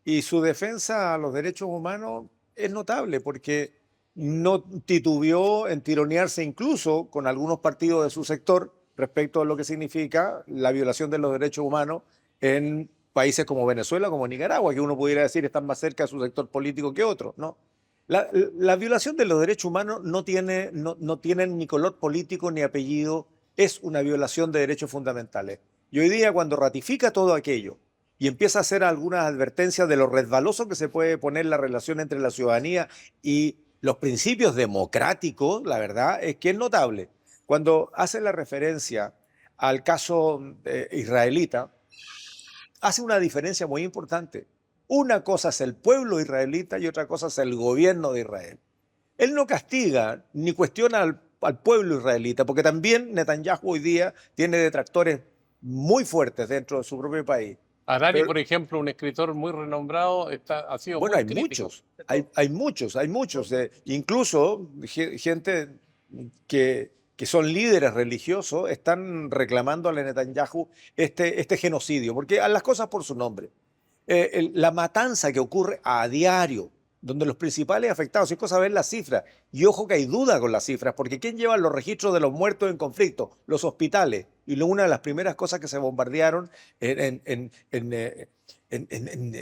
Speaker 9: Y su defensa a los derechos humanos es notable porque no titubeó en tironearse incluso con algunos partidos de su sector respecto a lo que significa la violación de los derechos humanos en países como Venezuela, como Nicaragua, que uno pudiera decir están más cerca de su sector político que otros, ¿no? La violación de los derechos humanos no tienen ni color político ni apellido, es una violación de derechos fundamentales. Y hoy día cuando ratifica todo aquello y empieza a hacer algunas advertencias de lo resbaloso que se puede poner la relación entre la ciudadanía y los principios democráticos, la verdad es que es notable. Cuando hace la referencia al caso israelita, hace una diferencia muy importante. Una cosa es el pueblo israelita y otra cosa es el gobierno de Israel. Él no castiga ni cuestiona al pueblo israelita, porque también Netanyahu hoy día tiene detractores muy fuertes dentro de su propio país.
Speaker 1: Harari,
Speaker 9: Pero-
Speaker 1: por ejemplo, un escritor muy renombrado, ha sido
Speaker 9: Bueno,
Speaker 1: muy
Speaker 9: hay
Speaker 1: crítico.
Speaker 9: muchos, hay muchos, incluso gente que son líderes religiosos están reclamando a Netanyahu este genocidio, porque a las cosas por su nombre. La matanza que ocurre a diario, donde los principales afectados, es cosa ver las cifras, y ojo que hay duda con las cifras, porque ¿quién lleva los registros de los muertos en conflicto? Los hospitales, y una de las primeras cosas que se bombardearon en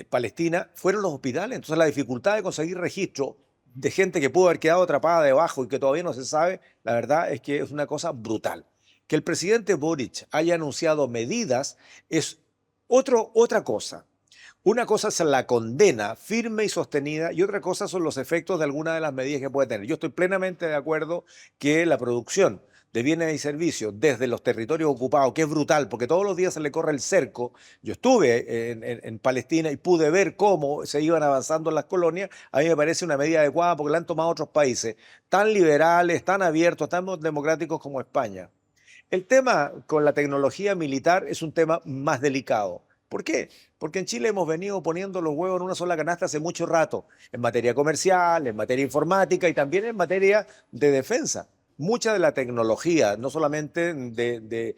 Speaker 9: Palestina fueron los hospitales. Entonces la dificultad de conseguir registro de gente que pudo haber quedado atrapada debajo y que todavía no se sabe, la verdad es que es una cosa brutal. Que el presidente Boric haya anunciado medidas es otra cosa. Una cosa es la condena firme y sostenida y otra cosa son los efectos de alguna de las medidas que puede tener. Yo estoy plenamente de acuerdo que la producción de bienes y servicios desde los territorios ocupados, que es brutal, porque todos los días se le corre el cerco. Yo estuve en Palestina y pude ver cómo se iban avanzando en las colonias. A mí me parece una medida adecuada porque la han tomado otros países tan liberales, tan abiertos, tan democráticos como España. El tema con la tecnología militar es un tema más delicado. ¿Por qué? Porque en Chile hemos venido poniendo los huevos en una sola canasta hace mucho rato, en materia comercial, en materia informática y también en materia de defensa. Mucha de la tecnología, no solamente de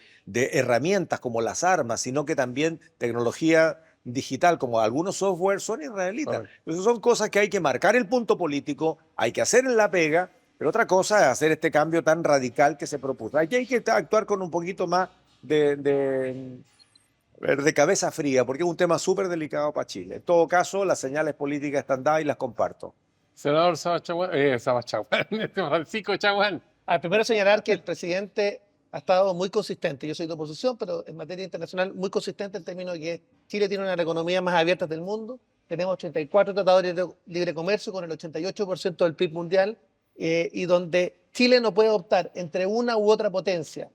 Speaker 9: herramientas como las armas, sino que también tecnología digital como algunos software son israelitas. Entonces son cosas que hay que marcar el punto político, hay que hacer en la pega, pero otra cosa es hacer este cambio tan radical que se propuso. Aquí hay que actuar con un poquito más de cabeza fría, porque es un tema súper delicado para Chile. En todo caso, las señales políticas están dadas y las comparto.
Speaker 1: Senador Francisco Chaguán.
Speaker 10: Primero señalar que el presidente ha estado muy consistente. Yo soy de oposición, pero en materia internacional muy consistente en términos de que Chile tiene una de las economías más abiertas del mundo. Tenemos 84 tratados de libre comercio con el 88% del PIB mundial y donde Chile no puede optar entre una u otra potencia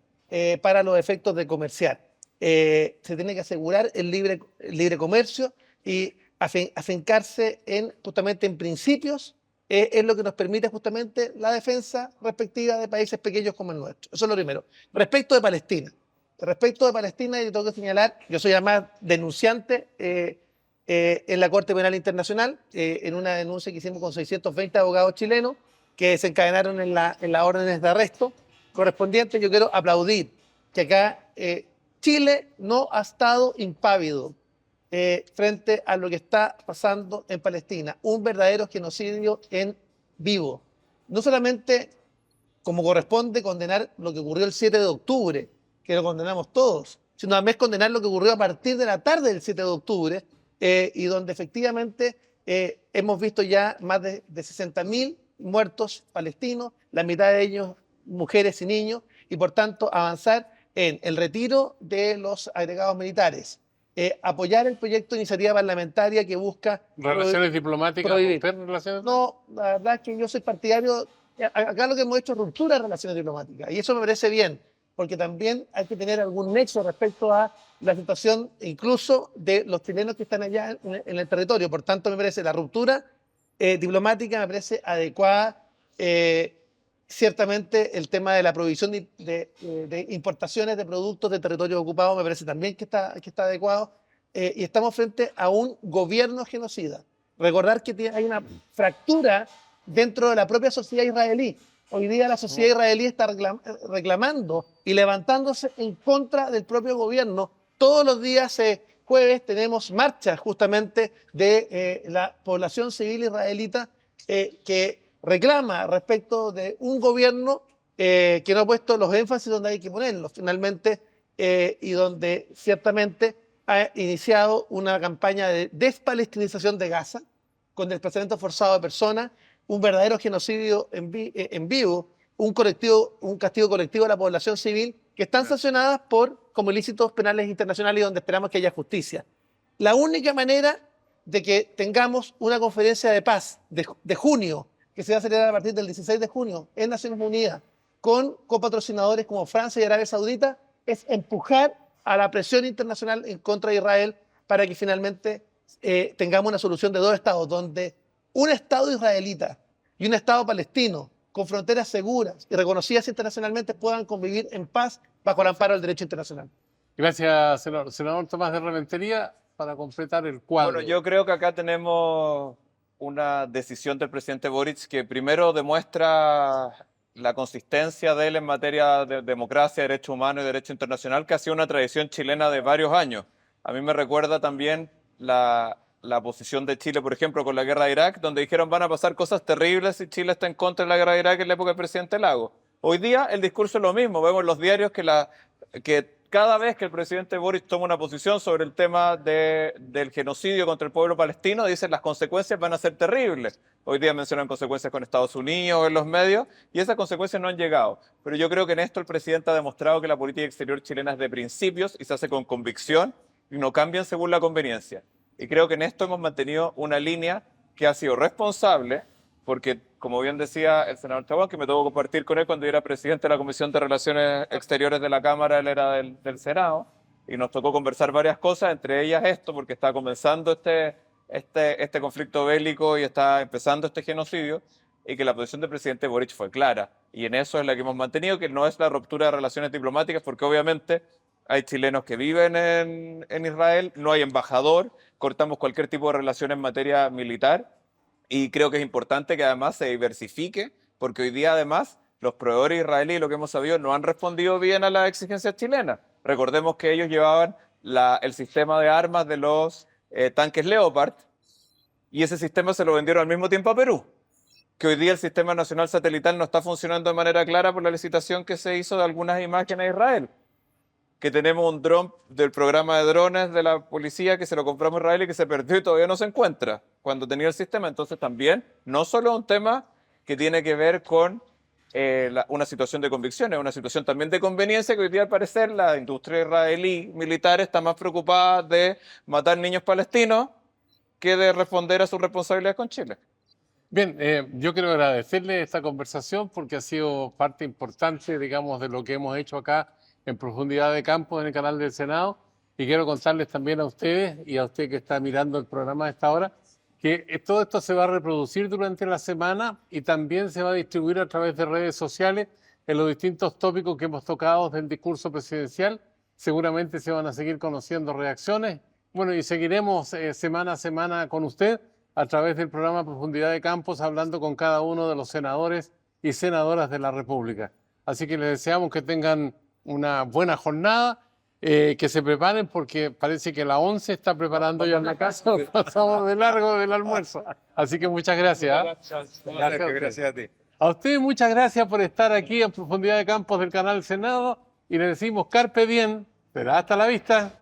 Speaker 10: para los efectos de comerciar. Se tiene que asegurar el libre comercio y afincarse justamente en principios es lo que nos permite justamente la defensa respectiva de países pequeños como el nuestro. Eso es lo primero. Respecto de Palestina, yo tengo que señalar, yo soy además denunciante en la Corte Penal Internacional, en una denuncia que hicimos con 620 abogados chilenos que desencadenaron en las órdenes de arresto correspondientes. Yo quiero aplaudir que acá Chile no ha estado impávido frente a lo que está pasando en Palestina, un verdadero genocidio en vivo. No solamente como corresponde condenar lo que ocurrió el 7 de octubre, que lo condenamos todos, sino además condenar lo que ocurrió a partir de la tarde del 7 de octubre, y donde efectivamente hemos visto ya más de 60.000 muertos palestinos, la mitad de ellos mujeres y niños, y por tanto avanzar en el retiro de los agregados militares, apoyar el proyecto de iniciativa parlamentaria que busca
Speaker 1: Relaciones diplomáticas,
Speaker 10: prohibir.
Speaker 1: romper relaciones.
Speaker 10: No, la verdad es que yo soy partidario. Acá lo que hemos hecho es ruptura de relaciones diplomáticas. Y eso me parece bien, porque también hay que tener algún nexo respecto a la situación incluso de los chilenos que están allá en el territorio. Por tanto, me parece la ruptura diplomática me parece adecuada. Ciertamente el tema de la prohibición de importaciones de productos de territorios ocupados me parece también que está adecuado. Y estamos frente a un gobierno genocida. Recordar que hay una fractura dentro de la propia sociedad israelí. Hoy día la sociedad israelí está reclamando y levantándose en contra del propio gobierno. Todos los días jueves tenemos marchas justamente de la población civil israelita que reclama respecto de un gobierno que no ha puesto los énfasis donde hay que ponerlos finalmente y donde ciertamente ha iniciado una campaña de despalestinización de Gaza con desplazamiento forzado de personas, un verdadero genocidio en vivo, un castigo colectivo a la población civil que están sancionadas como ilícitos penales internacionales y donde esperamos que haya justicia. La única manera de que tengamos una conferencia de paz de junio, que se va a celebrar a partir del 16 de junio en Naciones Unidas, con copatrocinadores como Francia y Arabia Saudita, es empujar a la presión internacional en contra de Israel para que finalmente tengamos una solución de dos estados, donde un estado israelita y un estado palestino con fronteras seguras y reconocidas internacionalmente puedan convivir en paz bajo el amparo del derecho internacional.
Speaker 1: Gracias, senador. Senador Tomás de Rementería, para completar el cuadro.
Speaker 8: Bueno, yo creo que acá tenemos una decisión del presidente Boric que primero demuestra la consistencia de él en materia de democracia, derecho humano y derecho internacional, que ha sido una tradición chilena de varios años. A mí me recuerda también la posición de Chile, por ejemplo, con la guerra de Irak, donde dijeron van a pasar cosas terribles si Chile está en contra de la guerra de Irak en la época del presidente Lagos. Hoy día el discurso es lo mismo. Vemos en los diarios que cada vez que el presidente Boric toma una posición sobre el tema del genocidio contra el pueblo palestino, dicen las consecuencias van a ser terribles. Hoy día mencionan consecuencias con Estados Unidos en los medios y esas consecuencias no han llegado. Pero yo creo que en esto el presidente ha demostrado que la política exterior chilena es de principios y se hace con convicción y no cambian según la conveniencia. Y creo que en esto hemos mantenido una línea que ha sido responsable, porque, como bien decía el senador Chabón, que me tocó compartir con él cuando yo era presidente de la Comisión de Relaciones Exteriores de la Cámara, él era del Senado, y nos tocó conversar varias cosas, entre ellas esto, porque está comenzando este conflicto bélico y está empezando este genocidio, y que la posición del presidente Boric fue clara. Y en eso es la que hemos mantenido, que no es la ruptura de relaciones diplomáticas, porque obviamente hay chilenos que viven en Israel, no hay embajador, cortamos cualquier tipo de relación en materia militar y creo que es importante que además se diversifique porque hoy día además los proveedores israelíes, lo que hemos sabido, no han respondido bien a las exigencias chilenas. Recordemos que ellos llevaban el sistema de armas de los tanques Leopard y ese sistema se lo vendieron al mismo tiempo a Perú, que hoy día el sistema nacional satelital no está funcionando de manera clara por la licitación que se hizo de algunas imágenes de Israel. Que tenemos un dron del programa de drones de la policía que se lo compramos a Israel y que se perdió y todavía no se encuentra cuando tenía el sistema. Entonces también, no solo un tema que tiene que ver con una situación de convicción, es una situación también de conveniencia que hoy día al parecer la industria israelí militar está más preocupada de matar niños palestinos que de responder a sus responsabilidades con Chile.
Speaker 1: Bien, yo quiero agradecerle esta conversación porque ha sido parte importante, digamos, de lo que hemos hecho acá en Profundidad de Campo en el canal del Senado, y quiero contarles también a ustedes y a usted que está mirando el programa a esta hora que todo esto se va a reproducir durante la semana y también se va a distribuir a través de redes sociales en los distintos tópicos que hemos tocado del discurso presidencial. Seguramente se van a seguir conociendo reacciones. Bueno, y seguiremos semana a semana con usted a través del programa Profundidad de Campos, hablando con cada uno de los senadores y senadoras de la República. Así que les deseamos que tengan una buena jornada, que se preparen porque parece que la 11 está preparando ya en la casa, pasamos de largo del almuerzo. Así que muchas gracias.
Speaker 9: Gracias a ti.
Speaker 1: A ustedes muchas gracias por estar aquí en Profundidad de Campos del canal Senado y les decimos carpe diem, será hasta la vista.